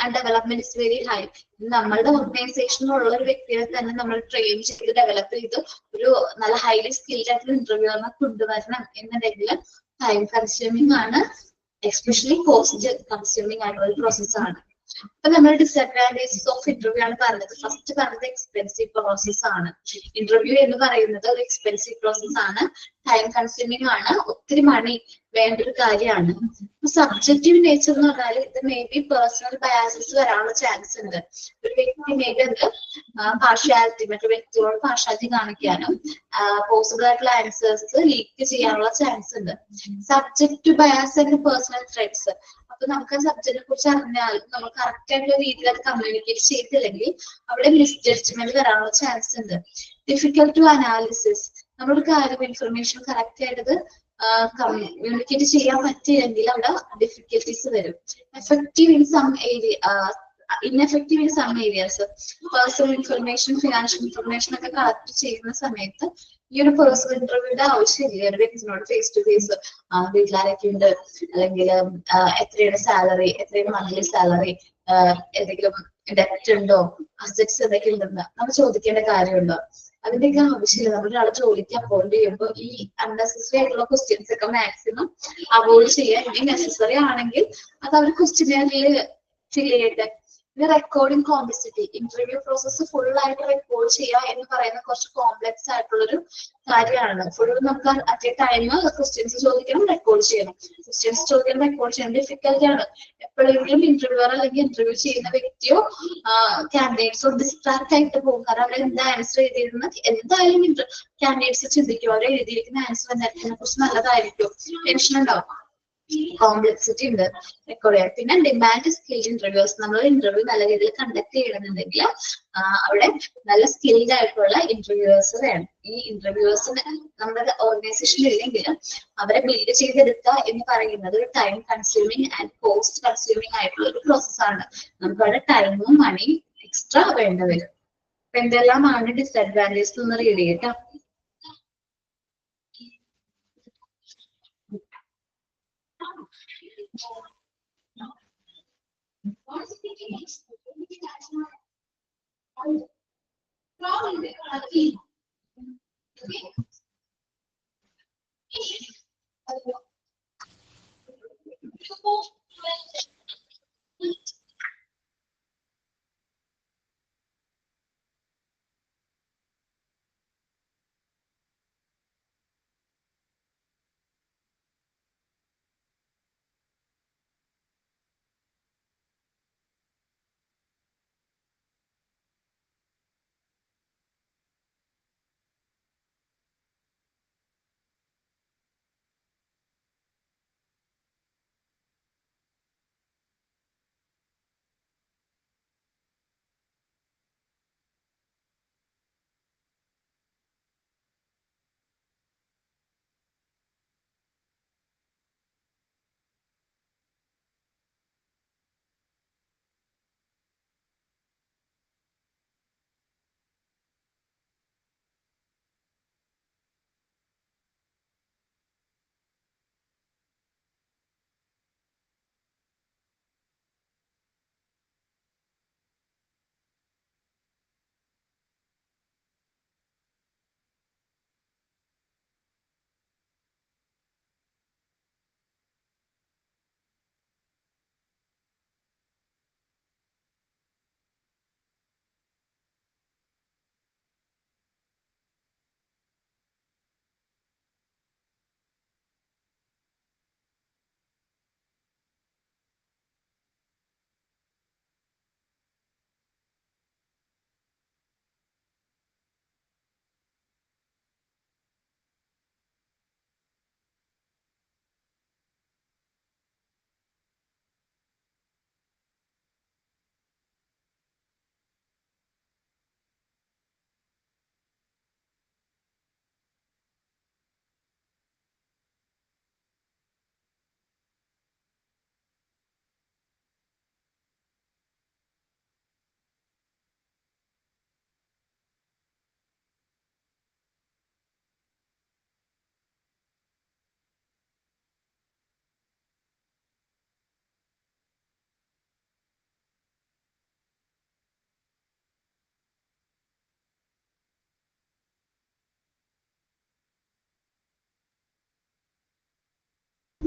and development is very high. നമ്മളുടെ ഓർഗനൈസേഷനിലുള്ള ഒരു വ്യക്തിയെ തന്നെ നമ്മൾ ട്രെയിൻ ചെയ്ത് ഡെവലപ്പ് ചെയ്ത് ഒരു നല്ല ഹൈലി സ്കിൽഡ് ആയിട്ടുള്ള ഇന്റർവ്യൂവിനെ കൊണ്ടുവരണം എന്നുണ്ടെങ്കിൽ ടൈം കൺസ്യൂമിംഗ് ആണ്, എസ്പെഷ്യലി കോസ്റ്റ് കൺസ്യൂമിംഗ് ആയിട്ടുള്ള ഒരു പ്രോസസ് ആണ്. അപ്പൊ നമ്മൾ ഡിസഡ്വാൻറ്റേജസ് ഓഫ് ഇന്റർവ്യൂ ആണ് പറഞ്ഞത്. ഫസ്റ്റ് പറഞ്ഞത് എക്സ്പെൻസീവ് പ്രോസസ് ആണ്. ഇന്റർവ്യൂ എന്ന് പറയുന്നത് ഒരു എക്സ്പെൻസീവ് പ്രോസസ് ആണ്, ടൈം കൺസ്യൂമിംഗ് ആണ്, ഒത്തിരി മണി വേണ്ട ഒരു കാര്യമാണ്. സബ്ജക്റ്റീവ് നേച്ചർ എന്ന് പറഞ്ഞാൽ ഇത് മേ ബി പേഴ്സണൽ ബയാസസ് വരാനുള്ള ചാൻസ് ഉണ്ട്. ഒരു വ്യക്തി മേ ബി അത് പാർഷ്യാലിറ്റി, മറ്റൊരു വ്യക്തിയോട് പാർഷ്യാലിറ്റി കാണിക്കാനും പോസിബിൾ ആയിട്ടുള്ള ആൻസേഴ്സ് ലീക്ക് ചെയ്യാനുള്ള ചാൻസ് ഉണ്ട്. Subject bias and personal threads. അപ്പൊ നമുക്ക് ആ സബ്ജക്റ്റിനെ കുറിച്ച് അറിഞ്ഞാൽ നമ്മൾ കറക്റ്റ് ആയിട്ടുള്ള രീതിയിൽ അത് കമ്മ്യൂണിക്കേറ്റ് ചെയ്തില്ലെങ്കിൽ അവിടെ മിസ്ജഡ്ജ്മെന്റ് വരാനുള്ള ചാൻസ് ഉണ്ട്. Difficult to analysis. നമ്മളൊരു കാര്യം ഇൻഫർമേഷൻ കറക്റ്റ് ആയിട്ട് കമ്മ്യൂണിക്കേറ്റ് ചെയ്യാൻ പറ്റിയില്ലെങ്കിൽ അവിടെ ഡിഫിക്കൽട്ടീസ് വരും. Effective in some area, ineffective in some areas. Personal information, financial information ഒക്കെ കളക്ട് ചെയ്യുന്ന സമയത്ത് ഈ ഒരു പേഴ്സണൽ ഇന്റർവ്യൂയുടെ ആവശ്യമില്ല. ഒരു വ്യക്തിനോട് ഫേസ് ടു ഫേസ് വീട്ടിലാരൊക്കെ ഉണ്ട്, അല്ലെങ്കിൽ എത്രയാണ് സാലറി, എത്രയാണ് മന്ത്ലി സാലറി, എന്തെങ്കിലും ഡെപ്റ്റ് ഉണ്ടോ, അസറ്റ്സ് എന്തൊക്കെ ഉണ്ടെന്ന് നമ്മൾ ചോദിക്കേണ്ട കാര്യമുണ്ടോ? അതിന്റെയൊക്കെ ആവശ്യമില്ല. നമ്മൾ ഒരാളെ ജോലിക്ക് അപ്പോയിന്റ് ചെയ്യുമ്പോൾ ഈ അൺനെസസറി ആയിട്ടുള്ള ക്വസ്റ്റ്യൻസ് ഒക്കെ മാക്സിമം അവോയ്ഡ് ചെയ്യാൻ. ഇനി നെസസറി ആണെങ്കിൽ അത് അവർ ക്വസ്റ്റ്യനിൽ ഫിൽ ചെയ്യട്ടെ. പിന്നെ recording complexity. Interview process full ആയിട്ട് റെക്കോർഡ് ചെയ്യുക എന്ന് പറയുന്ന കുറച്ച് കോംപ്ലക്സ് ആയിട്ടുള്ളൊരു കാര്യമാണ്. ഫുൾ നമുക്ക് അറ്റ് എ ടൈം ക്വസ്റ്റ്യൻസ് ചോദിക്കണം, റെക്കോർഡ് ചെയ്യണം, ക്വസ്റ്റ്യൻസ് ചോദിക്കണം, റെക്കോർഡ് ചെയ്യണം. ഡിഫിക്കൽട്ട് ആണ്. എപ്പോഴെങ്കിലും ഇന്റർവ്യൂവർ അല്ലെങ്കിൽ ഇന്റർവ്യൂ ചെയ്യുന്ന വ്യക്തിയോ കാൻഡിഡേറ്റ്സോ ഡിസ്ട്രാക്ട് ആയിട്ട് പോകും. കാരണം അവിടെ എന്താ ആൻസർ എഴുതിയിരുന്ന എന്തായാലും കാൻഡിഡേറ്റ്സ് ചിന്തിക്കും അവർ എഴുതിയിരിക്കുന്ന ആൻസർ എന്തായിരിക്കും, കുറിച്ച് നല്ലതായിരിക്കും, ടെൻഷൻ ഉണ്ടാവും. കോംപ്ലക്സിറ്റി ഉണ്ട് റെക്കോർഡ് ചെയ്യാൻ. പിന്നെ ഡിമാൻഡ് സ്കിൽഡ് ഇന്റർവ്യൂസ്. നമ്മൾ ഇന്റർവ്യൂ നല്ല രീതിയിൽ കണ്ടക്ട് ചെയ്യണമെന്നുണ്ടെങ്കിൽ അവിടെ നല്ല സ്കിൽഡ് ആയിട്ടുള്ള ഇന്റർവ്യൂവേഴ്സ് വേണം. ഈ ഇന്റർവ്യൂവേഴ്സിന് നമ്മുടെ ഓർഗനൈസേഷനിൽ ഇല്ലെങ്കിൽ അവരെ ബിൽഡ് ചെയ്തെടുക്കുക എന്ന് പറയുന്നത് ഒരു time consuming and cost consuming ആയിട്ടുള്ള ഒരു പ്രോസസ്സാണ്. നമുക്ക് അവിടെ ടൈമും മണിയും എക്സ്ട്രാ വേണ്ട വരും. അപ്പൊ എന്തെല്ലാമാണ് ഡിസഡ്വാൻറ്റേജ് എന്ന് റീഡ് ചെയ്യട്ടോ.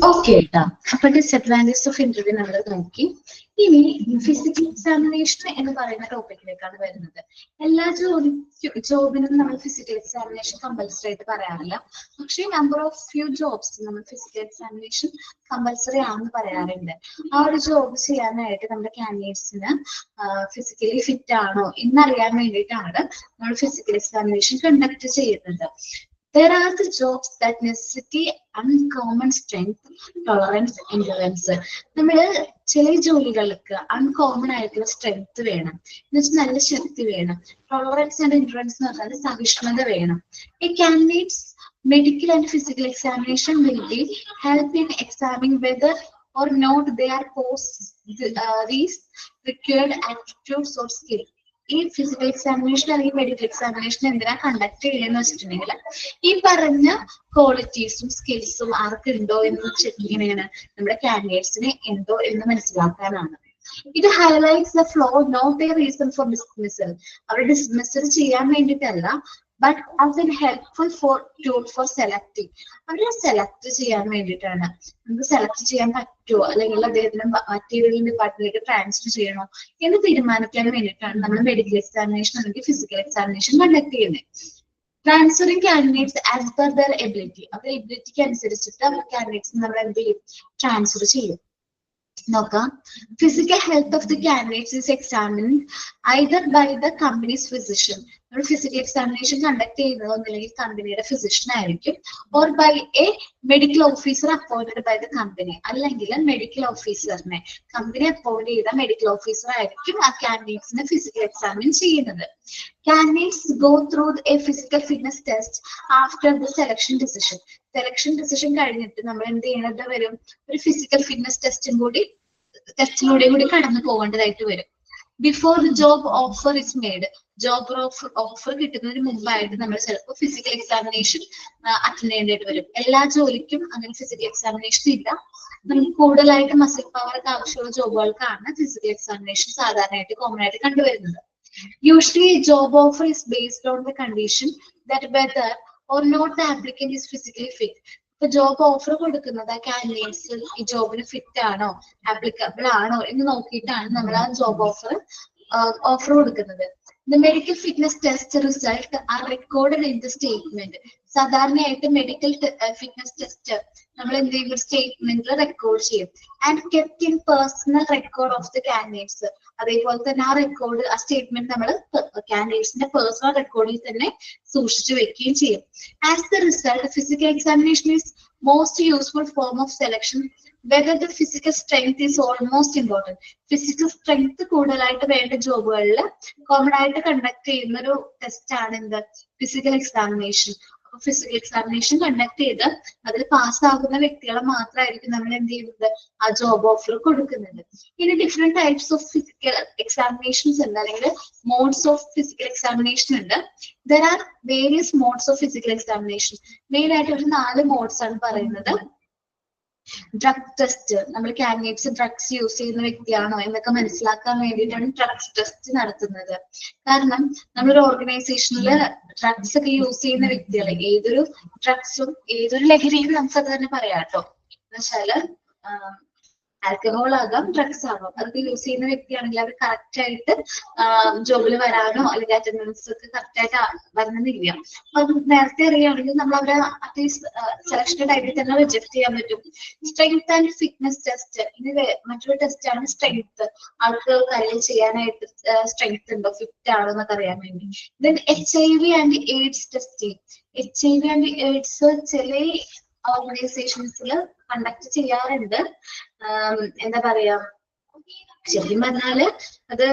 ഓക്കെ കേട്ടോ. അപ്പൊ ഡിസ്അഡ്വാൻറ്റേജ് ഓഫ് ഇന്റർവ്യൂ നമ്മൾ നോക്കി. ഇനി ഫിസിക്കൽ എക്സാമിനേഷൻ എന്ന് പറയുന്ന ടോപ്പിക്കിലേക്കാണ് വരുന്നത്. എല്ലാ ജോബിനും നമ്മൾ ഫിസിക്കൽ എക്സാമിനേഷൻ കമ്പൽസറി ആയിട്ട് പറയാറില്ല. പക്ഷേ നമ്പർ ഓഫ് ഫ്യൂ ജോബ്സ് നമ്മൾ ഫിസിക്കൽ എക്സാമിനേഷൻ കമ്പൽസറി ആണെന്ന് പറയാറുണ്ട്. ആ ഒരു ജോബ് ചെയ്യാനായിട്ട് നമ്മുടെ കാൻഡിഡേറ്റ്സിന് ഫിസിക്കലി ഫിറ്റ് ആണോ എന്നറിയാൻ വേണ്ടിയിട്ടാണ് നമ്മൾ ഫിസിക്കൽ എക്സാമിനേഷൻ കണ്ടക്ട് ചെയ്യുന്നത്. There are the jobs that necessity uncommon strength, tolerance, endurance. നമ്മള് ചില ജോലികൾക്ക് അൺകോമൺ ആയിട്ടുള്ള സ്ട്രെങ്ത് വേണം, എന്നുവെച്ചാൽ നല്ല ശക്തി വേണം. ടോളറൻസ് ആൻഡ് എൻഡുറൻസ് എന്ന് പറഞ്ഞാൽ സഹിഷ്ണുത വേണം. A candidate's medical and physical examination will be help in examining whether or not they are these required aptitudes or skills. ഈ ഫിസിക്കൽ എക്സാമിനേഷൻ അല്ലെങ്കിൽ മെഡിക്കൽ എക്സാമിനേഷൻ എന്തിനാ കണ്ടക്ട് ചെയ്യുന്ന വെച്ചിട്ടുണ്ടെങ്കിൽ ഈ പറഞ്ഞ ക്വാളിറ്റീസും സ്കിൽസും ആർക്കുണ്ടോ എന്ന് ഇങ്ങനെയാണ് നമ്മുടെ കാൻഡിഡേറ്റ്സിന് ഉണ്ടോ എന്ന് മനസ്സിലാക്കാനാണ്. ഇത് highlights the flow, not a reason for dismissal. അവർ ഡിസ്മിസൽ ചെയ്യാൻ വേണ്ടിയിട്ടല്ല, but as an helpful tool for selecting. അവരെ സെലക്ട് ചെയ്യാൻ വേണ്ടിയിട്ടാണ്. നമുക്ക് സെലക്ട് ചെയ്യാൻ പറ്റുമോ അല്ലെങ്കിൽ അദ്ദേഹത്തിന് മറ്റേതെങ്കിലും ഡിപ്പാർട്ട്മെന്റിലേക്ക് ട്രാൻസ്ഫർ ചെയ്യണോ എന്ന് തീരുമാനിക്കാൻ വേണ്ടിയിട്ടാണ് നമ്മൾ മെഡിക്കൽ എക്സാമിനേഷൻ അല്ലെങ്കിൽ ഫിസിക്കൽ എക്സാമിനേഷൻ കണ്ടക്ട് ചെയ്യുന്നത്. Transferring candidates as per there ability. അവരുടെ എബിലിറ്റിക്ക് അനുസരിച്ചിട്ട് അവർ കാൻഡിഡേറ്റ്സ് നമ്മൾ എന്ത് ചെയ്യും, ട്രാൻസ്ഫർ ചെയ്യും. നോക്കാം. Physical health of the candidates is examined either by the company's physician. നമ്മൾ ഫിസിക്കൽ എക്സാമിനേഷൻ കണ്ടക്ട് ചെയ്യുന്നത് ഒന്നില്ലെങ്കിൽ കമ്പനിയുടെ ഫിസിഷ്യൻ ആയിരിക്കും, or by a medical officer appointed by the company. അല്ലെങ്കിൽ മെഡിക്കൽ ഓഫീസറിനെ, കമ്പനി അപ്പോയിന്റ് ചെയ്ത മെഡിക്കൽ ഓഫീസർ ആയിരിക്കും ആ കാൻഡിഡേറ്റ്സിനെ ഫിസിക്കൽ എക്സാമിൻ ചെയ്യുന്നത്. Candidates go through a physical fitness test after the selection decision. Selection decision കഴിഞ്ഞിട്ട് നമ്മൾ എന്ത് ചെയ്യേണ്ടത് വരും, ഒരു ഫിസിക്കൽ ഫിറ്റ്നസ് ടെസ്റ്റിലൂടെ കൂടി കടന്നു പോകേണ്ടതായിട്ട് വരും. Before the job offer is made. Job offer കിട്ടുന്നതിന് മുമ്പായിട്ട് നമ്മൾ ചിലപ്പോൾ ഫിസിക്കൽ എക്സാമിനേഷൻ അറ്റൻഡ് ചെയ്യേണ്ടതായിട്ട് വരും. എല്ലാ ജോലിക്കും അങ്ങനെ ഫിസിക്കൽ എക്സാമിനേഷൻ ഇല്ല. നമുക്ക് കൂടുതലായിട്ട് മസിൽ പവർ ഒക്കെ ആവശ്യമുള്ള ജോബുകൾക്കാണ് ഫിസിക്കൽ എക്സാമിനേഷൻ സാധാരണയായിട്ട് കോമൺ ആയിട്ട് കണ്ടുവരുന്നത്. Usually, job offer is based on the condition that whether or not the applicant is physically fit. ഇപ്പൊ ജോബ് ഓഫർ കൊടുക്കുന്നത് കാൻഡിഡേറ്റ്സ് ഈ ജോബിന് ഫിറ്റ് ആണോ, ആപ്ലിക്കബിൾ ആണോ എന്ന് നോക്കിയിട്ടാണ് നമ്മൾ ആ ജോബ് ഓഫർ കൊടുക്കുന്നത്. The medical fitness test result are recorded in the statement. സാധാരണയായിട്ട് മെഡിക്കൽ ഫിറ്റ്നസ് ടെസ്റ്റ് നമ്മൾ എന്ത് ചെയ്യും, സ്റ്റേറ്റ്മെന്റിൽ റെക്കോർഡ് ചെയ്യും. And kept in personal record of the candidates. അതേപോലെ തന്നെ ആ റെക്കോർഡ്, ആ സ്റ്റേറ്റ്മെന്റ് നമ്മൾ കാൻഡിഡേറ്റ്സിന്റെ പേഴ്സണൽ റെക്കോർഡിൽ തന്നെ സൂക്ഷിച്ചു വെക്കുകയും ചെയ്യും. As the result, physical examination is most useful form of selection. Whether the physical strength is almost important. Physical strength കൂടുതലായിട്ട് വേണ്ട ജോബുകളിൽ കോമൺ ആയിട്ട് കണ്ടക്ട് ചെയ്യുന്ന ഒരു ടെസ്റ്റ് ആണ് എന്ത്, physical examination. Physical examination conduct ചെയ്ത് അതിൽ പാസ്സാകുന്ന വ്യക്തികളെ മാത്രമായിരിക്കും നമ്മൾ എന്ത് ചെയ്യുന്നത്, ആ ജോബ് ഓഫർ കൊടുക്കുന്നത്. ഇനി different types of physical examinations ഉണ്ട്, അല്ലെങ്കിൽ മോഡ്സ് ഓഫ് ഫിസിക്കൽ എക്സാമിനേഷൻ ഉണ്ട്. There are various modes of physical examination. Main ആയിട്ട് ഒരു 4 മോഡ്സ് ആണ് പറയുന്നത്. ഡ്രഗ് ടെസ്റ്റ്, നമ്മൾ കാൻഡിഡേറ്റ്സ് ഡ്രഗ്സ് യൂസ് ചെയ്യുന്ന വ്യക്തിയാണോ എന്നൊക്കെ മനസ്സിലാക്കാൻ വേണ്ടിയിട്ടാണ് ഡ്രഗ്സ് ടെസ്റ്റ് നടത്തുന്നത്. കാരണം നമ്മളൊരു ഓർഗനൈസേഷനിൽ ഡ്രഗ്സ് ഒക്കെ യൂസ് ചെയ്യുന്ന വ്യക്തികൾ, ഏതൊരു ഡ്രഗ്സും ഏതൊരു ലഹരിയും നമുക്ക് അത് തന്നെ പറയാം കേട്ടോ. എന്നുവെച്ചാല് ആൽക്കഹോൾ ആകാം, ഡ്രഗ്സ് ആകാം, അതൊക്കെ യൂസ് ചെയ്യുന്ന വ്യക്തിയാണെങ്കിൽ അവർ കറക്റ്റ് ആയിട്ട് ജോബിൽ വരാനോ അല്ലെങ്കിൽ അറ്റൻഡൻസ് ഒക്കെ കറക്റ്റ് ആയിട്ട് വരണമെന്നില്ല. അപ്പൊ നേരത്തെ അറിയുകയാണെങ്കിൽ നമ്മൾ അവരെ അറ്റ്ലീസ്റ്റ് സെലക്ഷൻ ടൈമിൽ തന്നെ റിജക്ട് ചെയ്യാൻ പറ്റും. സ്ട്രെങ്ത് ആൻഡ് ഫിറ്റ്നസ് ടെസ്റ്റ്, ഇത് മറ്റൊരു ടെസ്റ്റ് ആണ് സ്ട്രെങ്ത്. ആൾക്ക് കാര്യങ്ങൾ ചെയ്യാനായിട്ട് സ്ട്രെങ്ത് ഉണ്ടോ, ഫിറ്റ് ആണോ എന്നൊക്കെ അറിയാൻ വേണ്ടി. Then HIV and AIDS testing. HIV and AIDS ചില ഓർഗനൈസേഷൻസിൽ കണ്ടക്ട് ചെയ്യാറുണ്ട്. എന്താ പറയാ, ശരിക്കും പറഞ്ഞാല് അത്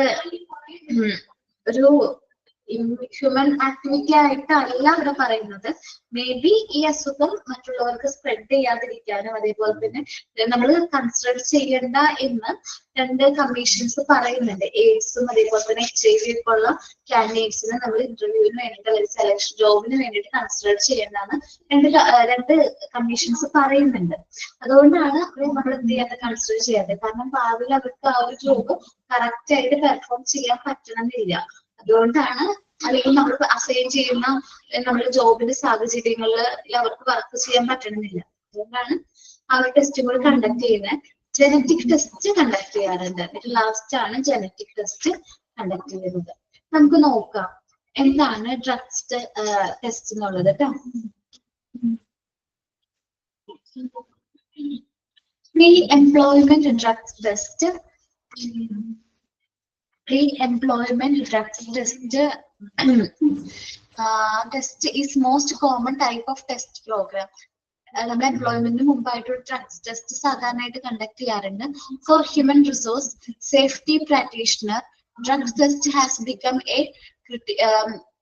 ഒരു ഹ്യൂമൻ ആക്ടിവിറ്റി ആയിട്ടല്ല അവിടെ പറയുന്നത്. മേ ബി ഈ അസുഖം മറ്റുള്ളവർക്ക് സ്പ്രെഡ് ചെയ്യാതിരിക്കാനും അതേപോലെ തന്നെ നമ്മൾ കൺസിഡർ ചെയ്യണ്ട എന്ന് 2 കമ്മീഷൻസ് പറയുന്നുണ്ട്. എയ്ഡ്സും അതേപോലെ തന്നെ HIV ഒക്കെ ഉള്ള കാൻഡിഡേറ്റ്സിന് നമ്മൾ ഇന്റർവ്യൂവിന് വേണ്ടിയിട്ട് അല്ലെങ്കിൽ സെലക്ഷൻ ജോബിന് വേണ്ടിയിട്ട് കൺസിഡർ ചെയ്യേണ്ടതാണ് 2 കമ്മീഷൻസ് പറയുന്നുണ്ട്. അതുകൊണ്ടാണ് നമ്മൾ എന്ത് ചെയ്യാതെ കൺസിഡർ ചെയ്യാതെ. കാരണം ഭാവിയിൽ അവർക്ക് ആ ഒരു ജോബ് കറക്റ്റ് ആയിട്ട് പെർഫോം ചെയ്യാൻ പറ്റണമെന്നില്ല. അതുകൊണ്ടാണ്, അല്ലെങ്കിൽ നമ്മൾ അസൈൻ ചെയ്യുന്ന നമ്മുടെ ജോബിന്റെ സാഹചര്യങ്ങളിൽ അവർക്ക് വർക്ക് ചെയ്യാൻ പറ്റണമെന്നില്ല. അതുകൊണ്ടാണ് ആ ഒരു ടെസ്റ്റും കൂടെ കണ്ടക്ട് ചെയ്യുന്നത്. ജനറ്റിക് ടെസ്റ്റ് കണ്ടക്ട് ചെയ്യാറുണ്ട്. എന്നിട്ട് ലാസ്റ്റ് ആണ് ജനറ്റിക് ടെസ്റ്റ് കണ്ടക്ട് ചെയ്യുന്നത്. നമുക്ക് നോക്കാം എന്താണ് ഡ്രഗ്സ് ടെസ്റ്റ് എന്നുള്ളത് കേട്ടോ. Pre-employment drugs test. Pre-employment drugs test test is most common type of test program. നമ്മുടെ എംപ്ലോയ്മെന്റിന് മുമ്പായിട്ട് ഒരു ഡ്രഗ്സ് ടെസ്റ്റ് സാധാരണയായിട്ട് കണ്ടക്ട് ചെയ്യാറുണ്ട്. For human resource safety practitioner drugs test has become A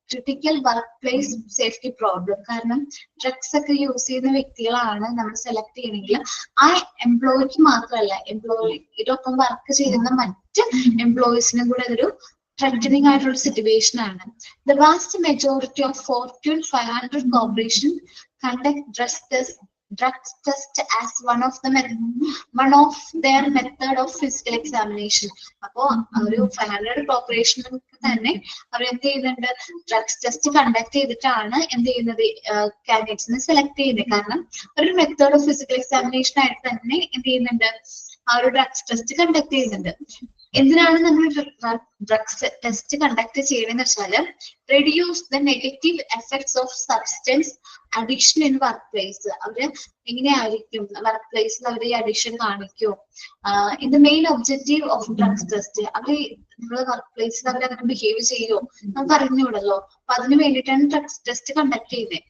critical work place safety problem. കാരണം ഡ്രഗ്സ് ഒക്കെ യൂസ് ചെയ്യുന്ന വ്യക്തികളാണ് നമ്മൾ സെലക്ട് ചെയ്യണമെങ്കിൽ ആ എംപ്ലോയിക്ക് മാത്രമല്ല, എംപ്ലോയിടൊപ്പം വർക്ക് ചെയ്യുന്ന മറ്റ് എംപ്ലോയീസിനും കൂടെ അതൊരു threatening ആയിട്ടുള്ള സിറ്റുവേഷൻ ആണ്. The vast majority of Fortune 500 corporation conduct drug test as one of their method of physical examination. അപ്പോ ഒരു 500 കോർപ്പറേഷനും തന്നെ അവർ എന്ത് ചെയ്യുന്നുണ്ട്, ഡ്രഗ്സ് ടെസ്റ്റ് കണ്ടക്ട് ചെയ്തിട്ടാണ് എന്ത് ചെയ്യുന്നത്, കാൻഡിഡേറ്റ്സിനെ സെലക്ട് ചെയ്യുന്നത്. കാരണം ഒരു മെത്തേഡ് ഓഫ് ഫിസിക്കൽ എക്സാമിനേഷൻ ആയിട്ട് തന്നെ എന്ത് ചെയ്യുന്നുണ്ട്, ആ ഒരു ഡ്രഗ്സ് ടെസ്റ്റ് കണ്ടക്ട് ചെയ്യുന്നുണ്ട്. എന്തിനാണ് നമ്മൾ ഡ്രഗ്സ് ടെസ്റ്റ് കണ്ടക്ട് ചെയ്യണമെന്ന് വെച്ചാല് reduce the negative effects of substance addiction in workplace. അവര് എങ്ങനെയായിരിക്കും വർക്ക് പ്ലേസിൽ അവർ ഈ അഡിക്ഷൻ കാണിക്കോ. In the main objective of drugs test, അവര് നമ്മള് വർക്ക് പ്ലേസിൽ അവർ അങ്ങനെ ബിഹേവ് ചെയ്യോ നമുക്ക് അറിഞ്ഞൂടല്ലോ. അപ്പൊ അതിന് വേണ്ടിയിട്ടാണ് ഡ്രഗ്സ് ടെസ്റ്റ് കണ്ടക്ട് ചെയ്യുന്നത്.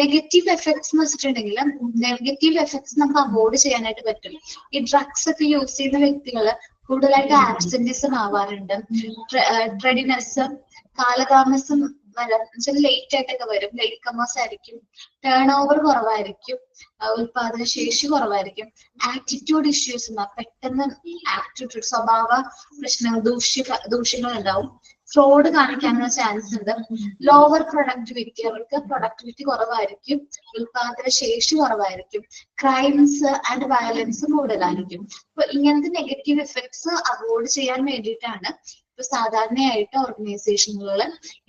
നെഗറ്റീവ് എഫക്ട്സ് എന്ന് വെച്ചിട്ടുണ്ടെങ്കിൽ നെഗറ്റീവ് എഫക്ട്സ് നമുക്ക് അവോയ്ഡ് ചെയ്യാനായിട്ട് പറ്റും. ഈ ഡ്രഗ്സ് ഒക്കെ യൂസ് ചെയ്യുന്ന വ്യക്തികള് കൂടുതലായിട്ട് ആബ്സെന്റിസം ആവാറുണ്ട്. ട്രെഡിനെസ്, കാലതാമസം ലേറ്റ് ആയിട്ടൊക്കെ വരും, ലേറ്റ് കമേഴ്സ് ആയിരിക്കും. ടേൺ ഓവർ കുറവായിരിക്കും, ഉൽപാദനശേഷി കുറവായിരിക്കും. ആറ്റിറ്റ്യൂഡ് ഇഷ്യൂസ് ഉണ്ടാവും, പെട്ടെന്ന് ആറ്റിറ്റ്യൂഡ് സ്വഭാവ പ്രശ്നങ്ങൾ, ദൂഷ്യങ്ങൾ ഉണ്ടാവും. ഫ്രോഡ് കാണിക്കാനുള്ള ചാൻസ് ഉണ്ട്. ലോവർ പ്രൊഡക്ടിവിറ്റി, അവർക്ക് പ്രൊഡക്ടിവിറ്റി കുറവായിരിക്കും, ഉൽപാദന ശേഷി കുറവായിരിക്കും. ക്രൈംസ് ആൻഡ് വയലൻസ് കൂടുതലായിരിക്കും. അപ്പൊ ഇങ്ങനത്തെ നെഗറ്റീവ് എഫക്ട്സ് അവോയ്ഡ് ചെയ്യാൻ വേണ്ടിയിട്ടാണ് ഇപ്പൊ സാധാരണയായിട്ട് ഓർഗനൈസേഷനുകൾ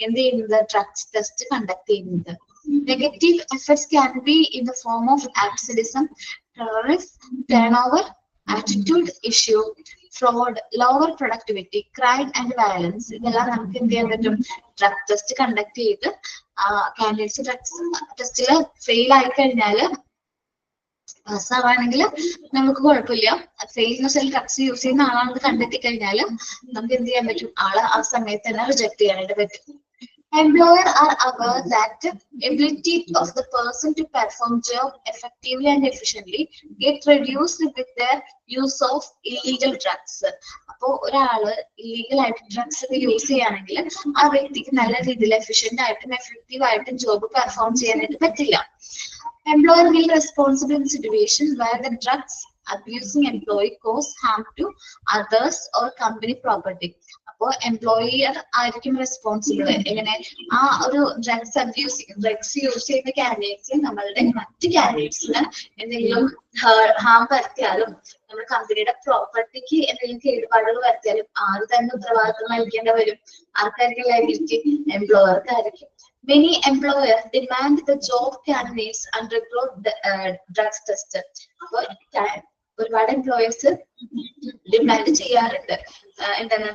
എന്ത് ചെയ്യുന്നത്, ഡ്രഗ്സ് ടെസ്റ്റ് കണ്ടക്ട് ചെയ്യുന്നത്. Negative effects can be in the form of absenteeism, terrorism, turnover, attitude issue, fraud, lower productivity, crime and violence. ഇതെല്ലാം നമുക്ക് എന്ത് ചെയ്യാൻ പറ്റും, ഡ്രഗ് ടെസ്റ്റ് കണ്ടക്ട് ചെയ്ത് കാൻഡിഡേറ്റ്സ് ഡ്രഗ്സ് ടെസ്റ്റിൽ ഫെയിൽ ആയി കഴിഞ്ഞാല് പാസ്സാവാണെങ്കിൽ നമുക്ക് കുഴപ്പമില്ല. ഫെയിൽ എന്ന് വെച്ചാൽ ഡ്രഗ്സ് യൂസ് ചെയ്യുന്ന ആളാണെന്ന് കണ്ടെത്തി കഴിഞ്ഞാൽ നമുക്ക് എന്ത് ചെയ്യാൻ പറ്റും, ആളെ ആ സമയത്ത് തന്നെ റിജക്ട് ചെയ്യാനായിട്ട് പറ്റും. Employer are aware that ability of the person to perform job effectively and efficiently get reduced with their use of illegal drugs. അപ്പോ ഒരാള് ഇല്ലീഗൽ ആയിട്ട് ഡ്രഗ്സ് ഒക്കെ യൂസ് ചെയ്യുകയാണെങ്കിൽ ആ വ്യക്തിക്ക് നല്ല രീതിയിൽ എഫിഷ്യന്റ് ആയിട്ടും എഫക്റ്റീവ് ആയിട്ടും ജോബ് പെർഫോം ചെയ്യാനായിട്ട് പറ്റില്ല. Employer will responsible in situation where the drugs abusing employee cause harm to others or company property. അപ്പോ എംപ്ലോയർ ആയിരിക്കും റെസ്പോൺസിബിൾ. എങ്ങനെ ആ ഒരു ഡ്രഗ്സ് യൂസ് ചെയ്യുന്ന കാൻഡിഡേറ്റ്സ് നമ്മളുടെ മറ്റ് കാൻഡിഡേറ്റ്സിന് എന്തെങ്കിലും ഹാം വരുത്തിയാലും നമ്മുടെ കമ്പനിയുടെ പ്രോപ്പർട്ടിക്ക് എന്തെങ്കിലും കേടുപാടുകൾ വരുത്തിയാലും ആര് തന്നെ ഉത്തരവാദിത്വം വഹിക്കേണ്ടി വരും? ആർക്കായിരിക്കും liability? എംപ്ലോയർക്കായിരിക്കും. Many employers demand the job candidates undergo drugs test. അപ്പോൾ ഒരുപാട് എംപ്ലോയേഴ്സ് ഡിമാൻഡ് ചെയ്യാറുണ്ട്, എന്താണ്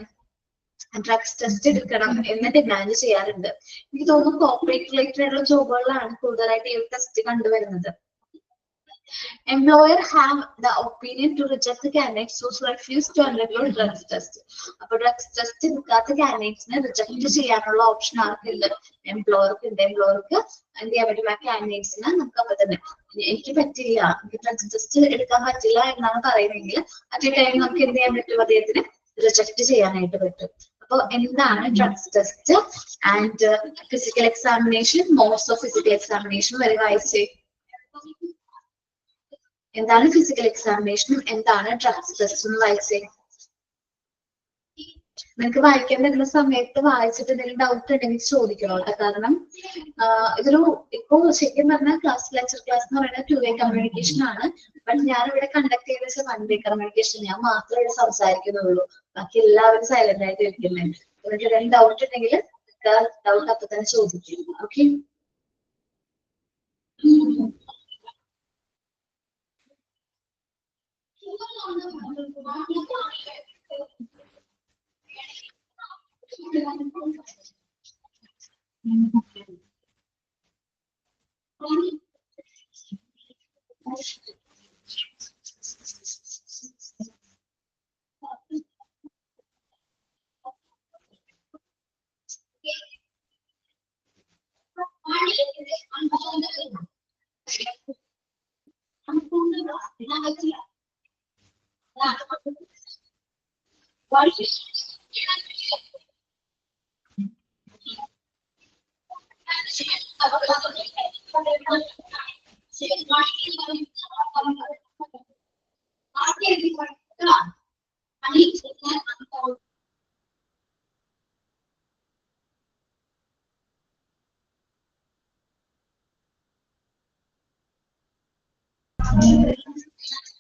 ഡ്രഗ്സ് ടെസ്റ്റ് എടുക്കണം എന്ന് ഡിമാൻഡ് ചെയ്യാറുണ്ട്. എനിക്ക് തോന്നുന്നു കോർപ്പറേറ്റ് റിലേറ്റഡ് ആയിട്ടുള്ള ജോബുകളിലാണ് കൂടുതലായിട്ട് ഈ ടെസ്റ്റ് കണ്ടുവരുന്നത്. Employer have the opinion to reject the candidates who refuse to undergo drugs test. അപ്പോൾ ഡ്രഗ്സ് ടെസ്റ്റ് എടുക്കാത്ത കാൻഡിഡേറ്റ്സിനെ റിജക്ട് ചെയ്യാനുള്ള ഓപ്ഷൻ ആർക്കുണ്ട്? എംപ്ലോയർക്ക് ഉണ്ട്. എംപ്ലോയർക്ക് എന്ത് ചെയ്യാൻ പറ്റും, ആ കാൻഡിഡേറ്റ്സിനെ നമുക്ക് അപ്പൊ തന്നെ എനിക്ക് പറ്റില്ല, എനിക്ക് ഡ്രഗ്സ് ടെസ്റ്റ് എടുക്കാൻ പറ്റില്ല എന്നാണ് പറയുന്നതെങ്കിൽ അതേ ടൈം നമുക്ക് എന്ത് ചെയ്യാൻ പറ്റും, അദ്ദേഹത്തിന് റിജക്ട് ചെയ്യാനായിട്ട് പറ്റും. അപ്പൊ എന്താണ് drugs test and physical examination? Modes of physical examination വരെ വായിച്ചേ. എന്താണ് ഫിസിക്കൽ എക്സാമിനേഷനും എന്താണ് ഡ്രഗ്സ് ടെസ്റ്റ് എന്ന് വായിച്ചേ. നിങ്ങൾക്ക് വായിക്കാൻ പറ്റുന്ന സമയത്ത് വായിച്ചിട്ട് എന്തെങ്കിലും ഡൗട്ട് ഉണ്ടെങ്കിൽ ചോദിക്കണം കേട്ടോ. കാരണം ഇതൊരു ഇപ്പോ ശരിക്കും പറഞ്ഞാൽ ലെക്ചർ ക്ലാസ് എന്ന് പറയുന്നത് 2-way കമ്മ്യൂണിക്കേഷൻ ആണ്. ബട്ട് ഞാൻ ഇവിടെ കണ്ടക്ട് ചെയ്ത വെച്ചാൽ 1-way കമ്മ്യൂണിക്കേഷൻ. ഞാൻ മാത്രമേ ഇവിടെ സംസാരിക്കുന്നുള്ളൂ, ബാക്കി എല്ലാവരും സൈലന്റ് ആയിട്ട് ഇരിക്കുന്നത്. നിങ്ങൾക്ക് എന്തെങ്കിലും ഡൗട്ട് ഉണ്ടെങ്കിൽ ഡൗട്ട് അപ്പൊ തന്നെ ചോദിക്കും. ഓക്കെ,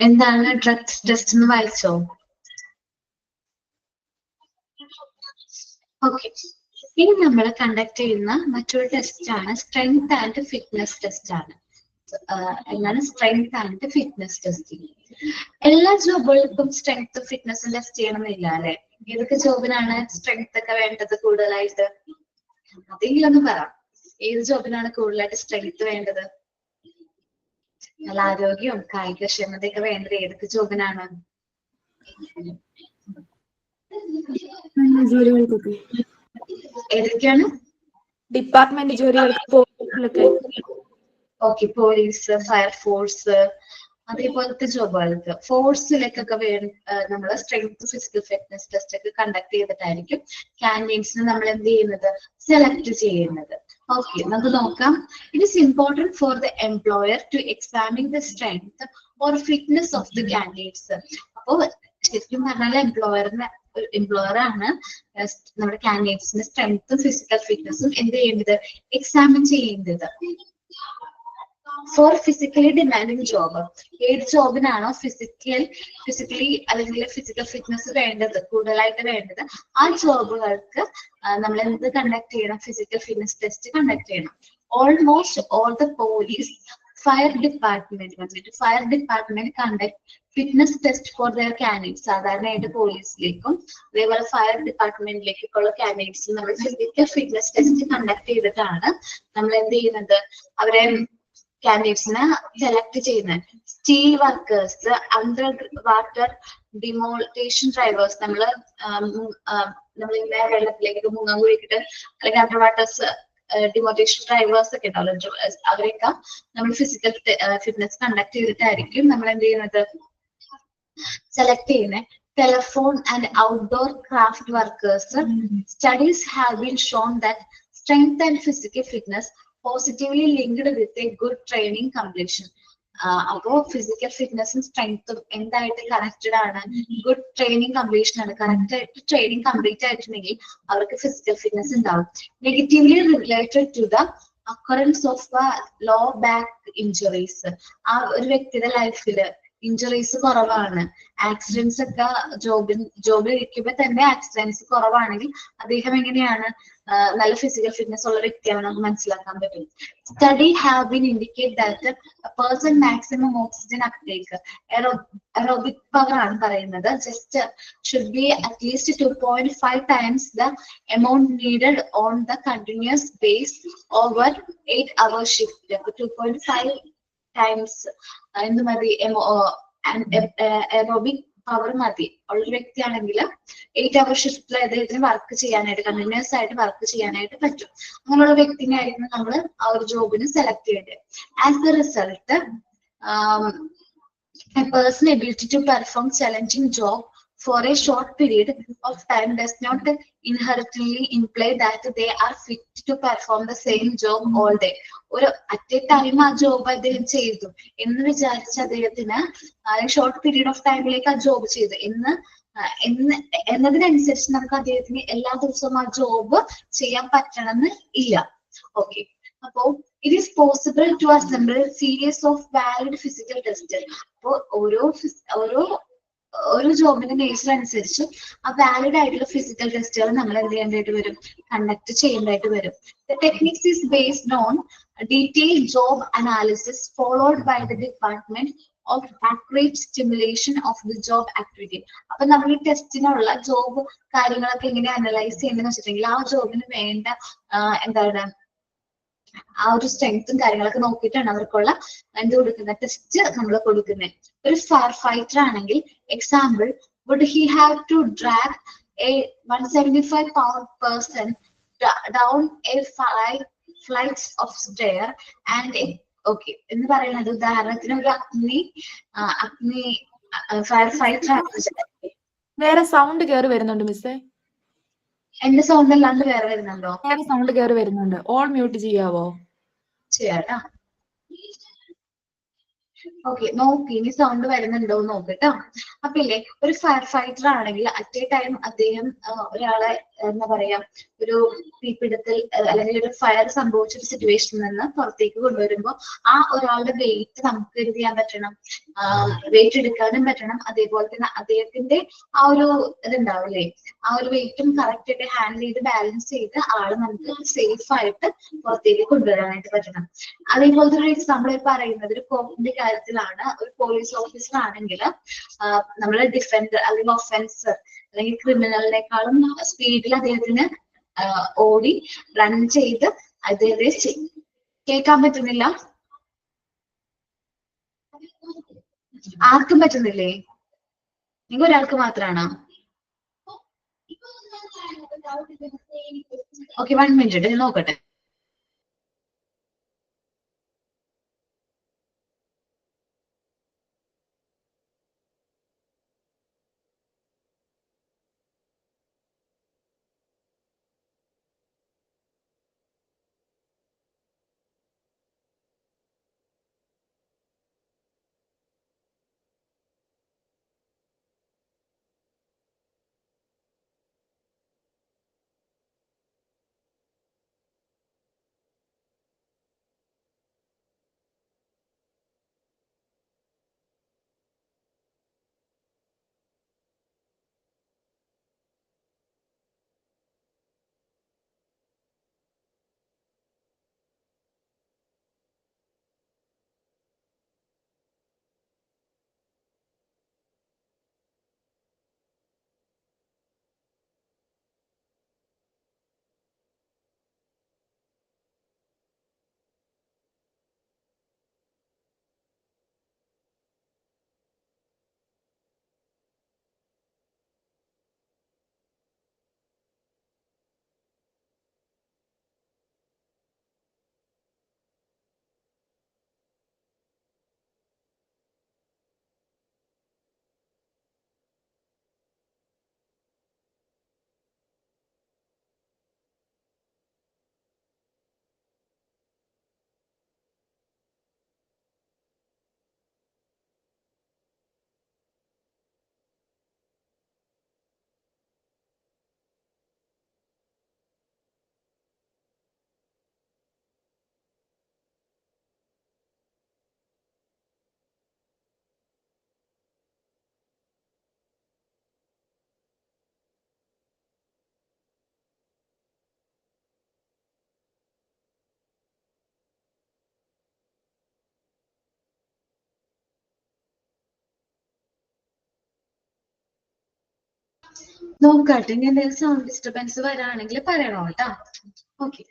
എന്താണ് ഡ്രഗ്സ് ടെസ്റ്റ് എന്ന് വായിച്ചോ? ഓക്കെ, ഇനി നമ്മൾ കണ്ടക്ട് ചെയ്യുന്ന മറ്റൊരു ടെസ്റ്റ് ആണ് സ്ട്രെങ്ത് ആൻഡ് ഫിറ്റ്നസ് ടെസ്റ്റ് ആണ്. എന്താണ് സ്ട്രെങ്ത് ആൻഡ് ഫിറ്റ്നസ് ടെസ്റ്റിംഗ്? എല്ലാ ജോബുകൾക്കും സ്ട്രെങ്ത് ഫിറ്റ്നസ് ടെസ്റ്റ് ചെയ്യണമെന്നില്ല അല്ലെ? ഏതൊക്കെ ജോബിനാണ് സ്ട്രെങ്ത് ഒക്കെ വേണ്ടത് കൂടുതലായിട്ട്? അതെങ്കിലൊന്ന് പറ, ഏത് ജോബിനാണ് കൂടുതലായിട്ട് സ്ട്രെങ്ത് വേണ്ടത്? നല്ല ആരോഗ്യവും കായികക്ഷമതയൊക്കെ വേണ്ടത് ഏതൊക്കെ ജോബിനാണ്? ജോലികൾക്കൊക്കെ ഏതൊക്കെയാണ്? ഡിപ്പാർട്ട്മെന്റ് ജോലികൾക്ക്. ഓക്കെ, പോലീസ്, ഫയർഫോഴ്സ്, അതേപോലത്തെ ജോബുകൾക്ക് ഫോഴ്സിലേക്കൊക്കെ നമ്മൾ സ്ട്രെങ്ത് ഫിസിക്കൽ ഫിറ്റ്നസ് ടെസ്റ്റ് ഒക്കെ കണ്ടക്ട് ചെയ്തിട്ടായിരിക്കും കാൻഡിഡേറ്റ്സിന് നമ്മൾ എന്ത് ചെയ്യുന്നത്, സെലക്ട് ചെയ്യുന്നത്. ഓക്കെ, നമുക്ക് നോക്കാം. It is important for the employer to examine the strength or fitness of the candidates. അപ്പോ ശരിക്കും പറഞ്ഞാൽ എംപ്ലോയർ ആണ് നമ്മുടെ കാൻഡിഡേറ്റ്സിന്റെ സ്ട്രെങ്ത്തും ഫിസിക്കൽ ഫിറ്റ്നസും എന്ത് ചെയ്യേണ്ടത്, എക്സാമിൻ ചെയ്യേണ്ടത്. ഫോർ ഫിസിക്കലി ഡിമാൻഡിങ് ജോബ്, ഏത് ജോബിനാണോ ഫിസിക്കലി അല്ലെങ്കിൽ ഫിസിക്കൽ ഫിറ്റ്നസ് വേണ്ടത്, കൂടുതലായിട്ട് വേണ്ടത്, ആ ജോബുകൾക്ക് നമ്മൾ എന്ത് കണ്ടക്ട് ചെയ്യണം, ഫിസിക്കൽ ഫിറ്റ്നസ് ടെസ്റ്റ് കണ്ടക്ട് ചെയ്യണം. Almost all the police, fire department conduct fitness test for their candidates. സാധാരണയായിട്ട് പോലീസിലേക്കും അതേപോലെ ഫയർ ഡിപ്പാർട്ട്മെന്റിലേക്കുള്ള കാൻഡിഡേറ്റ്സ് നമ്മൾ ഫിസിക്കൽ ഫിറ്റ്നസ് ടെസ്റ്റ് കണ്ടക്ട് ചെയ്തിട്ടാണ് നമ്മൾ എന്ത് ചെയ്യുന്നത്, അവരെ കാൻഡിഡേറ്റ്സിനെ സെലക്ട് ചെയ്യുന്നത്. Steel workers, underwater demolition drivers, നമ്മളിങ്ങനെ വെള്ളത്തിലേക്ക് മുങ്ങാൻ കുഴിക്കിട്ട് അല്ലെങ്കിൽ അണ്ടർ വാട്ടേഴ്സ് ഡിമോൾട്ടേഷൻ ഡ്രൈവേഴ്സ് ഒക്കെ ഉണ്ടാവും, അവരെയൊക്കെ നമ്മൾ ഫിസിക്കൽ ഫിറ്റ്നസ് കണ്ടക്ട് ചെയ്തിട്ടായിരിക്കും നമ്മൾ എന്ത് ചെയ്യുന്നത്, സെലക്ട് ചെയ്യുന്നത്. Telephone and outdoor craft workers, studies have been shown that strength and physical fitness positively linked with a good training completion. അപ്പോ ഫിസിക്കൽ ഫിറ്റ്നസും സ്ട്രെങ്ത്തും എന്തായിട്ട് കണക്റ്റഡ് ആണ്, ഗുഡ് ട്രെയിനിങ് കംപ്ലീഷൻ ആണ്. കറക്റ്റ് ആയിട്ട് ട്രെയിനിങ് കംപ്ലീറ്റ് ആയിട്ടുണ്ടെങ്കിൽ അവർക്ക് ഫിസിക്കൽ ഫിറ്റ്നസ് ഉണ്ടാവും. Negatively related to the occurrence of low back injuries, ആ ഒരു വ്യക്തിയുടെ ലൈഫില് ഇഞ്ചുറീസ് കുറവാണ്, ആക്സിഡൻസ് ഒക്കെ ജോബിൽ ഇരിക്കുമ്പോൾ തന്നെ ആക്സിഡൻസ് കുറവാണെങ്കിൽ അദ്ദേഹം എങ്ങനെയാണ് നല്ല ഫിസിക്കൽ ഫിറ്റ്നസ് ഉള്ള വ്യക്തിയാണ് നമുക്ക് മനസ്സിലാക്കാൻ പറ്റും. Study have been indicate that person maximum oxygen uptake, aerobic power ആണ് പറയുന്നത്, just should be at least 2.5 times the amount needed on the continuous base over 8 hour shift. 2.5 times എന്ത് മതി, എറോബിക് പവർ മതി ഉള്ളൊരു വ്യക്തിയാണെങ്കിൽ 8 hour ഷിഫ്റ്റിൽ അദ്ദേഹത്തിന് വർക്ക് ചെയ്യാനായിട്ട്, കണ്ടിന്യൂസ് ആയിട്ട് വർക്ക് ചെയ്യാനായിട്ട് പറ്റും. അങ്ങനെയുള്ള വ്യക്തിനെ ആയിരിക്കും നമ്മൾ ആ ഒരു ജോബിന് സെലക്ട് ചെയ്യേണ്ടത്. As A result, a person ability to perform challenging job for a short period of time does not inherently imply that they are fit to perform the same job all day. ഒരു അറ്റ് എ ടൈം ആ ജോബ് അദ്ദേഹം ചെയ്തു എന്ന് വിചാരിച്ച് അദ്ദേഹത്തിന് ഷോർട്ട് പീരീഡ് ഓഫ് ടൈമിലേക്ക് ആ ജോബ് ചെയ്തു എന്നതിനനുസരിച്ച് നമുക്ക് അദ്ദേഹത്തിന് എല്ലാ ദിവസവും ആ ജോബ് ചെയ്യാൻ പറ്റണമെന്ന് ഇല്ല. ഓക്കെ, അപ്പോ it is possible to assemble a series of valid physical tests. അപ്പോൾ ഓരോ ജോബിന്റെ നേച്ചർ അനുസരിച്ച് ആ വാലിഡ് ആയിട്ടുള്ള ഫിസിക്കൽ ടെസ്റ്റുകൾ നമ്മൾ എന്ത് ചെയ്യേണ്ടതായിട്ട് വരും, കണ്ടക്ട് ചെയ്യേണ്ടതായിട്ട് വരും. The techniques is based on detailed job analysis followed by the department of accurate stimulation of the job activity. അപ്പൊ നമ്മൾ ഈ ടെസ്റ്റിനുള്ള ജോബ് കാര്യങ്ങളൊക്കെ എങ്ങനെ അനലൈസ് ചെയ്യുന്നതെന്ന് വെച്ചിട്ടുണ്ടെങ്കിൽ ആ ജോബിന് വേണ്ട എന്താണ് ആ ഒരു സ്ട്രെങ്ത്തും കാര്യങ്ങളൊക്കെ നോക്കിയിട്ടാണ് അവർക്കുള്ള എന്ത് കൊടുക്കുന്നത്, ടെസ്റ്റ് നമ്മൾ കൊടുക്കുന്നത്. ഒരു ഫയർ ഫൈറ്റർ ആണെങ്കിൽ example, would he have to drag a 175-pound person down a 5 flights of stair and a okay എന്ന് പറയുന്നത് ഉദാഹരണത്തിന് ഒരു അഗ്നി ഫയർ ഫൈറ്റർ. വേറെ സൗണ്ട് കയറി വരുന്നുണ്ട് മിസ്സേ. എന്റെ സൗണ്ട് അല്ലാണ്ട് വേറെ വരുന്നുണ്ടോ? വേറെ സൗണ്ട് കയറി വരുന്നുണ്ട്. ഓൾ മ്യൂട്ട് ചെയ്യാവോ? ചെയ്യാട്ടാ. ഓക്കെ, നോക്കി ഇനി സൗണ്ട് വരുന്നുണ്ടോ എന്ന് നോക്കട്ടോ. അപ്പൊ ഇല്ലേ, ഒരു ഫയർ ഫൈറ്റർ ആണെങ്കിൽ അറ്റ് എ ടൈം അദ്ദേഹം ഒരാളെ എന്താ പറയാ ഒരു തീപിടുത്തൽ അല്ലെങ്കിൽ ഒരു ഫയർ സംഭവിച്ച ഒരു സിറ്റുവേഷനിൽ നിന്ന് പുറത്തേക്ക് കൊണ്ടുവരുമ്പോൾ ആ ഒരാളുടെ വെയിറ്റ് നമുക്ക് എന്ത് ചെയ്യാൻ പറ്റണം, വെയിറ്റ് എടുക്കാനും പറ്റണം. അതേപോലെ തന്നെ അദ്ദേഹത്തിന്റെ ആ ഒരു ഇതുണ്ടാവില്ലേ, ആ ഒരു വെയിറ്റും കറക്റ്റ് ആയിട്ട് ഹാൻഡിൽ ചെയ്ത് ബാലൻസ് ചെയ്ത് ആള് നമുക്ക് സേഫ് ആയിട്ട് പുറത്തേക്ക് കൊണ്ടുവരാനായിട്ട് പറ്റണം. അതേപോലത്തെ ഒരു എക്സാമ്പിൾ പറയുന്നത് ഒരു കോപ്പിന്റെ കാര്യത്തിലാണ്. ഒരു പോലീസ് ഓഫീസർ ആണെങ്കിൽ നമ്മള് ഡിഫൻഡർ അല്ലെങ്കിൽ ഒഫൻസർ അല്ലെങ്കിൽ ക്രിമിനലിനേക്കാളും സ്പീഡിൽ അദ്ദേഹത്തിന് ഓടി റൺ ചെയ്ത് അദ്ദേഹത്തെ കേൾക്കാൻ പറ്റുന്നില്ല? ആർക്കും പറ്റുന്നില്ലേ? നിങ്ങൾ ഒരാൾക്ക് മാത്രാണോ? ഓക്കെ, 1 മിനിറ്റ് നോക്കട്ടെ. നോക്കട്ടെ, ഇനി എന്തെങ്കിലും സൗണ്ട് ഡിസ്റ്റർബൻസ് വരാണെങ്കിൽ പറയണോ കേട്ടോ. ഓക്കെ,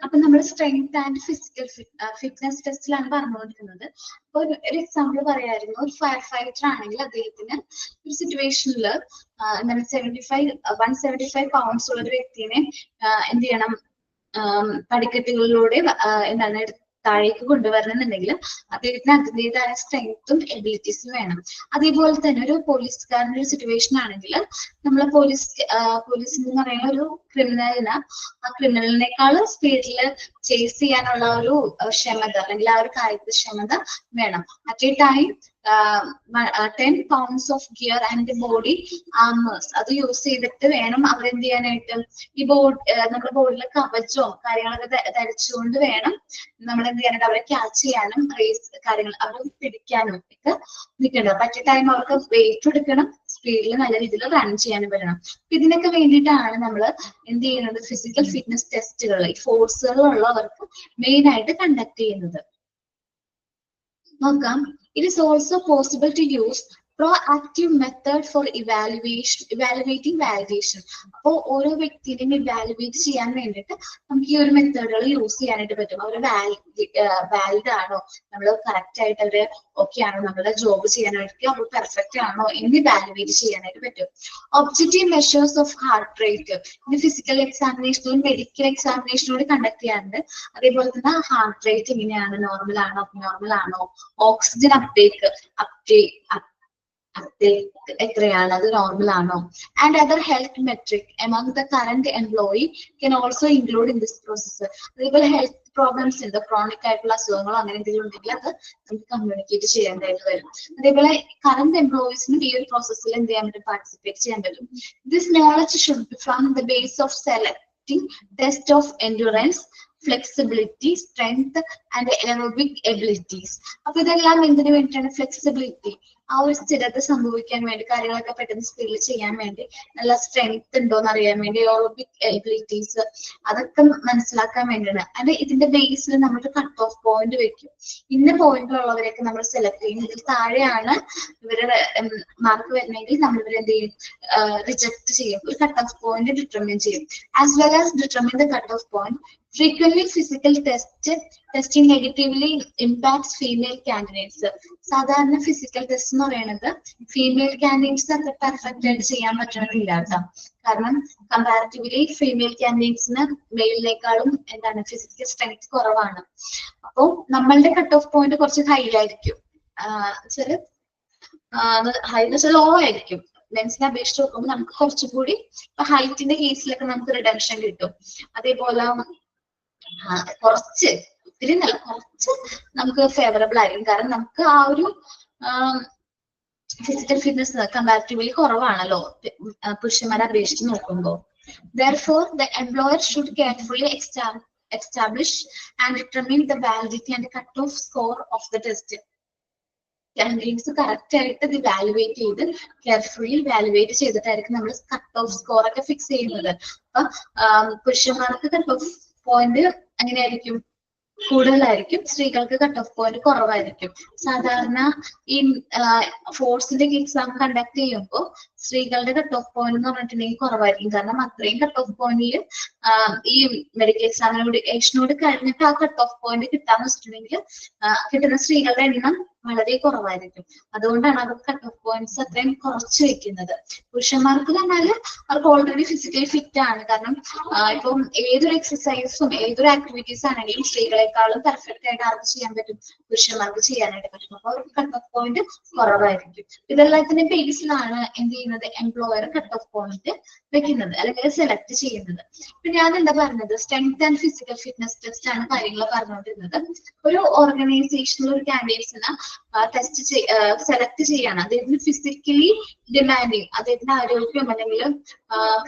അപ്പൊ നമ്മൾ സ്ട്രെങ്ത് ആൻഡ് ഫിസിക്കൽ ഫിറ്റ്നസ് ടെസ്റ്റിലാണ് പറഞ്ഞുകൊണ്ടിരുന്നത്. അപ്പൊ ഒരു എക്സാമ്പിൾ പറയായിരുന്നു. ഒരു ഫയർ ഫൈറ്റർ ആണെങ്കിൽ അദ്ദേഹത്തിന് ഒരു സിറ്റുവേഷനിൽ എന്താണ് 175 പൗണ്ട്സ് ഉള്ള ഒരു വ്യക്തിനെ എന്ത് ചെയ്യണം, പടിക്കെട്ടുകളിലൂടെ എന്താണ് താഴേക്ക് കൊണ്ടുവരണമെന്നുണ്ടെങ്കിൽ അദ്ദേഹത്തിന് അതിൻ്റെതായ സ്ട്രെങ്ത്തും എബിലിറ്റീസും വേണം. അതേപോലെ തന്നെ ഒരു പോലീസുകാരൻ്റെ ഒരു സിറ്റുവേഷൻ ആണെങ്കിൽ നമ്മൾ പോലീസ് എന്ന് പറയുന്ന ഒരു ക്രിമിനലിന് ആ ക്രിമിനലിനേക്കാൾ സ്പീഡിൽ ചേസ് ചെയ്യാനുള്ള ഒരു ക്ഷമത അല്ലെങ്കിൽ ആ ഒരു കാര്യക്ഷമത വേണം. At a time 10 pounds of gear and body armors അത് യൂസ് ചെയ്തിട്ട് വേണം അവരെന്ത് ചെയ്യാനായിട്ട് ഈ നമ്മുടെ ബോഡിയിലെ കവചവും കാര്യങ്ങളൊക്കെ ധരിച്ചുകൊണ്ട് വേണം നമ്മൾ എന്ത് ചെയ്യാനായിട്ട് അവരെ ക്യാച്ച് ചെയ്യാനും റേസ് കാര്യങ്ങൾ അവരെ പിടിക്കാനും ഒക്കെ നിൽക്കേണ്ടത്. പറ്റിയ ടൈം അവർക്ക് വെയിറ്റ് എടുക്കണം, സ്പീഡിൽ നല്ല രീതിയിൽ റൺ ചെയ്യാനും പറ്റണം. ഇതിനൊക്കെ വേണ്ടിയിട്ടാണ് നമ്മൾ എന്ത് ചെയ്യുന്നത്, ഫിസിക്കൽ ഫിറ്റ്നസ് ടെസ്റ്റുകൾ ഈ ഫോഴ്സുകളുള്ളവർക്ക് മെയിൻ ആയിട്ട് കണ്ടക്ട് ചെയ്യുന്നത്. നോക്കാം, It is also possible to use proactive method for evaluating validation. അപ്പോൾ ഓരോ വ്യക്തിയും ഇവാലുവേറ്റ് ചെയ്യാൻ വേണ്ടിയിട്ട് നമുക്ക് ഈ ഒരു മെത്തേഡുകൾ യൂസ് ചെയ്യാനായിട്ട് പറ്റും. അവർ വാലിഡ് ആണോ, നമ്മൾ കറക്റ്റ് ആയിട്ട് അവര് ഓക്കെ ആണോ, നമ്മുടെ ജോബ് ചെയ്യാനായിട്ട് അവർ പെർഫെക്റ്റ് ആണോ എന്ന് ഇവാലുവേറ്റ് ചെയ്യാനായിട്ട് പറ്റും. Objective measures of heart rate ഇത് ഫിസിക്കൽ എക്സാമിനേഷനിലും മെഡിക്കൽ എക്സാമിനേഷനോട് കണ്ടക്ട് ചെയ്യാറുണ്ട്. അതേപോലെ തന്നെ ഹാർട്ട് റേറ്റ് എങ്ങനെയാണ്, നോർമൽ ആണോ അബ്നോർമൽ ആണോ, ഓക്സിജൻ അപ്ടേക്ക് എത്രയാണ്, അത് നോർമൽ ആണോ, and other health metric among the current employee Ken also include in this process. അതേപോലെ ഹെൽത്ത് പ്രോബ്ലംസ് ഉണ്ട്, ക്രോണിക് ആയിട്ടുള്ള അസുഖങ്ങളോ അങ്ങനെ എന്തെങ്കിലും ഉണ്ടെങ്കിൽ അത് നമുക്ക് കമ്മ്യൂണിക്കേറ്റ് ചെയ്യേണ്ടതായിട്ട് വരും. അതേപോലെ കറന്റ് എംപ്ലോയീസിനും ഈ ഒരു പ്രോസസ്സിൽ എന്ത് ചെയ്യാൻ പറ്റും, പാർട്ടിസിപ്പേറ്റ് ചെയ്യാൻ പറ്റും. This knowledge should be from the base of selecting test of endurance, flexibility, strength and aerobic abilities. അപ്പൊ ഇതെല്ലാം എന്തിനു വേണ്ടിയിട്ടാണ്? ഫ്ലെക്സിബിലിറ്റി, ആ ഒരു സ്ഥിരത സംഭവിക്കാൻ വേണ്ടി, കാര്യങ്ങളൊക്കെ പെട്ടെന്ന് സ്പീഡിൽ ചെയ്യാൻ വേണ്ടി, നല്ല സ്ട്രെങ്ത് ഉണ്ടോ എന്ന് അറിയാൻ വേണ്ടി, എറോബിക് എബിലിറ്റീസ് അതൊക്കെ മനസ്സിലാക്കാൻ വേണ്ടിയാണ്. അത് ഇതിന്റെ ബേസിൽ നമ്മൾ കട്ട് ഓഫ് പോയിന്റ് വെക്കും. ഇന്ന പോയിന്റിലുള്ളവരെയൊക്കെ നമ്മൾ സെലക്ട് ചെയ്യും. ഇതിൽ താഴെയാണ് ഇവരുടെ മാർക്ക് വരുന്നെങ്കിൽ നമ്മൾ ഇവരെ എന്ത് ചെയ്യും, റിജക്ട് ചെയ്യും. ഒരു കട്ട് ഓഫ് പോയിന്റ് ഡിറ്റർമിൻ ചെയ്യും. As well as determine the cut off point. Frequently physical testing negatively impacts female candidates. സാധാരണ ഫിസിക്കൽ ടെസ്റ്റ് എന്ന് പറയുന്നത് ഫീമെയിൽ കാൻഡിഡേറ്റ്സ് അത്ര പെർഫെക്റ്റ് ആയിട്ട് ചെയ്യാൻ പറ്റണമെന്നില്ല കേട്ടോ. കാരണം കമ്പാരിറ്റീവ്ലി ഫീമെയിൽ കാൻഡിഡേറ്റ്സിന് മെയിലിനേക്കാളും എന്താണ് ഫിസിക്കൽ സ്ട്രെങ്ത് കുറവാണ്. അപ്പോൾ നമ്മളുടെ കട്ട് ഓഫ് പോയിന്റ് കുറച്ച് ഹൈ ആയിരിക്കും, ഹൈ എന്ന് വെച്ചാൽ ലോ ആയിരിക്കും. മെൻസിനെ അപേക്ഷിച്ച് നോക്കുമ്പോൾ നമുക്ക് കുറച്ചും കൂടി ഹൈറ്റിന്റെ കേസിലൊക്കെ നമുക്ക് റിഡക്ഷൻ കിട്ടും. അതേപോലെ കുറച്ച് ഒത്തിരി നല്ല കുറച്ച് നമുക്ക് ഫേവറബിൾ ആയിരിക്കും. കാരണം നമുക്ക് ആ ഒരു ഫിസിക്കൽ ഫിറ്റ്നസ് കമ്പാരിറ്റീവ്ലി കുറവാണല്ലോ പുരുഷന്മാരെ അപേക്ഷിച്ച് നോക്കുമ്പോൾ. Therefore, the employer should carefully establish and determine the validity and cut-off score of the test. Candidates correct ആയിട്ട് ഇത് ഇവാലുവേറ്റ് ചെയ്ത് കെയർഫുള്ളി ഇവാലുവേറ്റ് ചെയ്തിട്ടായിരിക്കും നമ്മൾ കട്ട് ഓഫ് സ്കോർ ഒക്കെ ഫിക്സ് ചെയ്യുന്നത്. അപ്പൊ പുരുഷന്മാർക്ക് കട്ട് ഓഫ് പോയിന്റ് എങ്ങനെയായിരിക്കും, കൂടുതലായിരിക്കും. സ്ത്രീകൾക്ക് കട്ട് ഓഫ് പോയിന്റ് കുറവായിരിക്കും. സാധാരണ ഈ ഫോഴ്സിന്റെ എക്സാം കണ്ടക്ട് ചെയ്യുമ്പോൾ സ്ത്രീകളുടെ കട്ട് ഓഫ് പോയിന്റ് എന്ന് പറഞ്ഞിട്ടുണ്ടെങ്കിൽ കുറവായിരിക്കും. കാരണം അത്രയും കട്ട് ഓഫ് പോയിന്റിൽ ഈ മെഡിക്കൽ എക്സാമിനോട് കഴിഞ്ഞിട്ട് ആ കട്ട് ഓഫ് പോയിന്റ് കിട്ടാന്ന് വെച്ചിട്ടുണ്ടെങ്കിൽ കിട്ടുന്ന സ്ത്രീകളുടെ എണ്ണം വളരെ കുറവായിരിക്കും. അതുകൊണ്ടാണ് അവർക്ക് കട്ട് ഓഫ് പോയിന്റ്സ് അത്രയും കുറച്ച് വെക്കുന്നത്. പുരുഷന്മാർക്ക് പറഞ്ഞാല് അവർക്ക് ഓൾറെഡി ഫിസിക്കലി ഫിറ്റ് ആണ്. കാരണം ഇപ്പം ഏതൊരു എക്സസൈസും ഏതൊരു ആക്ടിവിറ്റീസ് ആണെങ്കിലും സ്ത്രീകളെക്കാളും പെർഫെക്റ്റ് ആയിട്ട് ആർക്ക് ചെയ്യാൻ പറ്റും, പുരുഷന്മാർക്ക് ചെയ്യാനായിട്ട് പറ്റും. അപ്പൊ അവർക്ക് കട്ട് ഓഫ് പോയിന്റ് കുറവായിരിക്കും. ഇതെല്ലാത്തിന്റെ ബേസിലാണ് എന്ത് ചെയ്യുന്നത്, എംപ്ലോയർ കട്ട് ഓഫ് പോയിന്റ് വെക്കുന്നത് അല്ലെങ്കിൽ സെലക്ട് ചെയ്യുന്നത്. ഇപ്പൊ ഞാൻ എന്താ പറഞ്ഞത്, strength and physical fitness test ആണ് കാര്യങ്ങൾ പറഞ്ഞുകൊണ്ടിരുന്നത്. ഒരു ഓർഗനൈസേഷനിൽ ഒരു കാൻഡിഡേറ്റ്സിന് ടെസ്റ്റ് സെലക്ട് ചെയ്യാണ്. അദ്ദേഹത്തിന് ഫിസിക്കലി ഡിമാൻഡിങ്, അദ്ദേഹത്തിന്റെ ആരോഗ്യം അല്ലെങ്കിൽ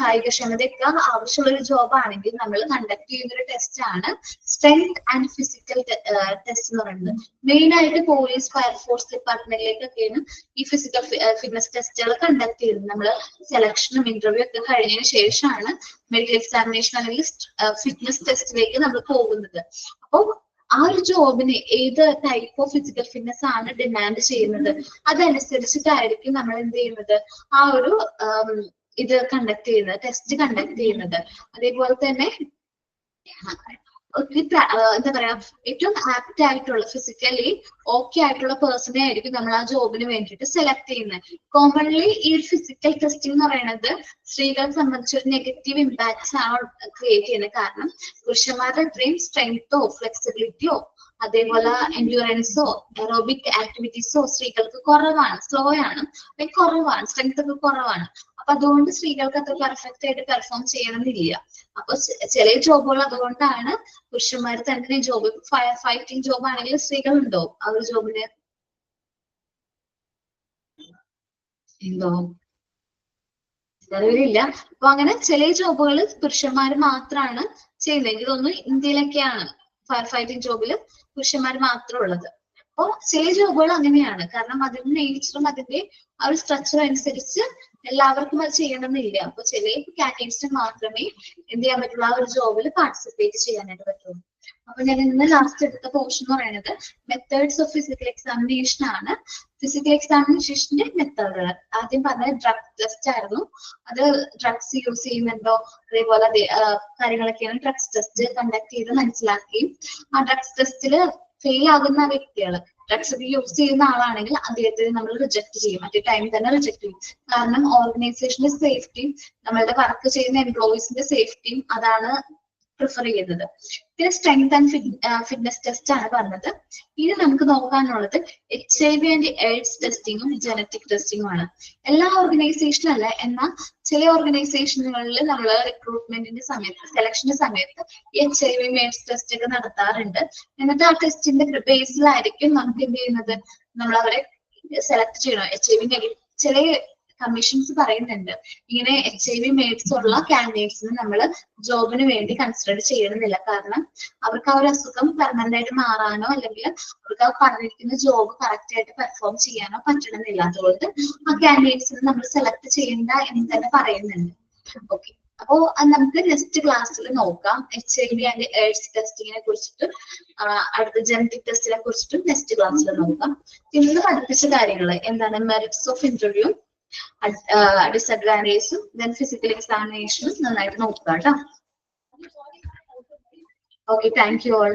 കായികക്ഷമതയൊക്കെ ആവശ്യമുള്ള ഒരു ജോബ് ആണെങ്കിൽ നമ്മൾ കണ്ടക്ട് ചെയ്യുന്ന ഒരു ടെസ്റ്റ് ആണ് സ്ട്രെങ്ത് ആൻഡ് ഫിസിക്കൽ ടെസ്റ്റ് എന്ന് പറയുന്നത്. മെയിൻ ആയിട്ട് പോലീസ്, ഫയർഫോഴ്സ് ഡിപ്പാർട്ട്മെന്റിലേക്കൊക്കെയാണ് ഈ ഫിസിക്കൽ ഫിറ്റ്നസ് ടെസ്റ്റുകൾ കണ്ടക്ട് ചെയ്യുന്നത്. നമ്മൾ സെലക്ഷനും ഇന്റർവ്യൂ ഒക്കെ കഴിഞ്ഞതിന് ശേഷമാണ് മെഡിക്കൽ എക്സാമിനേഷൻ അല്ലെങ്കിൽ ഫിറ്റ്നസ് ടെസ്റ്റിലേക്ക് നമ്മൾ പോകുന്നത്. അപ്പോൾ ആ ഒരു ജോബിന് ഏത് ടൈപ്പ് ഓഫ് ഫിസിക്കൽ ഫിറ്റ്നസ് ആണ് ഡിമാൻഡ് ചെയ്യുന്നത് അതനുസരിച്ചിട്ടായിരിക്കും നമ്മൾ എന്ത് ചെയ്യുന്നത്, ആ ഒരു ഇത് കണ്ടക്ട് ചെയ്യുന്നത്, ടെസ്റ്റ് കണ്ടക്ട് ചെയ്യുന്നത്. അതേപോലെ തന്നെ എന്താ പറയാ, ഏറ്റവും ആപ്റ്റ് ആയിട്ടുള്ള ഫിസിക്കലി ഓക്കെ ആയിട്ടുള്ള പേഴ്സണെ ആയിരിക്കും നമ്മൾ ആ ജോബിന് വേണ്ടിയിട്ട് സെലക്ട് ചെയ്യുന്നത്. കോമൺലി ഈ ഫിസിക്കൽ ടെസ്റ്റിംഗ് എന്ന് പറയുന്നത് സ്ത്രീകളെ സംബന്ധിച്ച് ഒരു നെഗറ്റീവ് ഇമ്പാക്ട്സ് ആണ് ക്രിയേറ്റ് ചെയ്യുന്നത്. കാരണം പുരുഷന്മാരുടെ അത്രയും സ്ട്രെങ്തോ ഫ്ലെക്സിബിലിറ്റിയോ അതേപോലെ എൻഡ്യൂറൻസോ എറോബിക് ആക്ടിവിറ്റീസോ സ്ത്രീകൾക്ക് കുറവാണ്, സ്ലോ ആണ്, കുറവാണ്, സ്ട്രെങ്ത് ഒക്കെ കുറവാണ്. അപ്പൊ അതുകൊണ്ട് സ്ത്രീകൾക്ക് അത്ര പെർഫെക്റ്റ് ആയിട്ട് പെർഫോം ചെയ്യണമെന്നില്ല. അപ്പൊ ചില ജോബുകൾ അതുകൊണ്ടാണ് പുരുഷന്മാർ തന്നെ ജോബ്, ഫയർ ഫൈറ്റിംഗ് ജോബ് ആണെങ്കിൽ സ്ത്രീകൾ ഉണ്ടോ ആ ഒരു ജോബിന്? ഉണ്ടോ? നിലവിലില്ല. അപ്പൊ അങ്ങനെ ചില ജോബുകൾ പുരുഷന്മാർ മാത്രമാണ് ചെയ്യുന്നത്. എനിക്ക് തോന്നുന്നു ഇന്ത്യയിലൊക്കെയാണ് ഫയർ ഫൈറ്റിംഗ് ജോബിൽ പുരുഷന്മാർ മാത്രം ഉള്ളത്. അപ്പൊ ചില ജോബുകൾ അങ്ങനെയാണ്. കാരണം അതിന്റെ നേച്ചറും അതിന്റെ ആ ഒരു സ്ട്രക്ചറും അനുസരിച്ച് എല്ലാവർക്കും അത് ചെയ്യണമെന്നില്ല. അപ്പൊ ചില കാൻഡിഡേറ്റ്സിന് മാത്രമേ എന്ത് ചെയ്യാൻ പറ്റുള്ളൂ, ആ ഒരു ജോബിൽ പാർട്ടിസിപ്പേറ്റ് ചെയ്യാനായിട്ട് പറ്റുള്ളൂ. അപ്പൊ ഞാൻ ഇന്ന് ലാസ്റ്റ് എടുത്ത പോർഷൻ എന്ന് പറയുന്നത് മെത്തേഡ്സ് ഓഫ് ഫിസിക്കൽ എക്സാമിനേഷൻ ആണ്. ഫിസിക്കൽ എക്സാമിനേഷന്റെ മെത്തേഡുകൾ ആദ്യം പറഞ്ഞ ഡ്രഗ് ടെസ്റ്റ് ആയിരുന്നു. അത് ഡ്രഗ്സ് യൂസ് ചെയ്യുന്നുണ്ടോ അതേപോലെ കാര്യങ്ങളൊക്കെയാണ് ഡ്രഗ്സ് ടെസ്റ്റ് കണ്ടക്ട് ചെയ്ത് മനസ്സിലാക്കുകയും ആ ഡ്രഗ്സ് ടെസ്റ്റിൽ ഫെയിൽ ആകുന്ന വ്യക്തികൾ ഡ്രഗ്സ് യൂസ് ചെയ്യുന്ന ആളാണെങ്കിൽ അദ്ദേഹത്തിന് നമ്മൾ റിജക്ട് ചെയ്യും, മറ്റേ ടൈം തന്നെ റിജക്ട് ചെയ്യും. കാരണം ഓർഗനൈസേഷന്റെ സേഫ്റ്റിയും നമ്മളുടെ വർക്ക് ചെയ്യുന്ന എംപ്ലോയീസിന്റെ സേഫ്റ്റിയും അതാണ് പ്രിഫർ ചെയ്യുന്നത്. പിന്നെ സ്ട്രെങ്ത് ആൻഡ് ഫിറ്റ്നസ് ടെസ്റ്റ് ആണ് പറഞ്ഞത്. ഇനി നമുക്ക് നോക്കാനുള്ളത് HIV ആൻഡ് AIDS ടെസ്റ്റിങ്ങും ജനറ്റിക് ടെസ്റ്റിങ്ങും ആണ്. എല്ലാ ഓർഗനൈസേഷനും അല്ല, എന്നാൽ ചില ഓർഗനൈസേഷനുകളിൽ നമ്മൾ റിക്രൂട്ട്മെന്റിന്റെ സമയത്ത് സെലക്ഷന്റെ സമയത്ത് HIV AIDS ടെസ്റ്റ് ഒക്കെ നടത്താറുണ്ട്. എന്നിട്ട് ആ ടെസ്റ്റിന്റെ ബേസിലായിരിക്കും നമുക്ക് എന്ത് ചെയ്യുന്നത്, നമ്മൾ അവരെ സെലക്ട് ചെയ്യണം. HIV നെഗറ്റീവ് ചില കമ്മീഷൻസ് പറയുന്നുണ്ട് ഇങ്ങനെ HIV AIDS ഉള്ള കാൻഡിഡേറ്റ്സിന് നമ്മൾ ജോബിന് വേണ്ടി കൺസിഡർ ചെയ്യണമെന്നില്ല. കാരണം അവർക്ക് ആ ഒരു അസുഖം പെർമനന്റ് ആയിട്ട് മാറാനോ അല്ലെങ്കിൽ അവർക്ക് ആ പറഞ്ഞിരിക്കുന്ന ജോബ് കറക്റ്റ് ആയിട്ട് പെർഫോം ചെയ്യാനോ പറ്റണമെന്നില്ല. അതുകൊണ്ട് ആ കാൻഡിഡേറ്റ്സിന് നമ്മൾ സെലക്ട് ചെയ്യണ്ട എന്ന് തന്നെ പറയുന്നുണ്ട്. ഓക്കെ, അപ്പോ നമുക്ക് നെക്സ്റ്റ് ക്ലാസ്സിൽ നോക്കാം HIV ആൻഡ് AIDS ടെസ്റ്റിങ്ങിനെ കുറിച്ചിട്ട്. അടുത്ത ജനറ്റിക് ടെസ്റ്റിനെ കുറിച്ചിട്ടും നെക്സ്റ്റ് ക്ലാസ്സിൽ നോക്കാം. ഇന്ന് പഠിപ്പിച്ച കാര്യങ്ങൾ എന്താണ്, മെറിറ്റ്സ് ഓഫ് ഇന്റർവ്യൂ, ഡിസഡ്വാൻറ്റേജസും ദെൻ ഫിസിക്കൽ എക്സാമിനേഷനും നന്നായിട്ട് നോക്കുക കേട്ടോ. Okay, thank you all.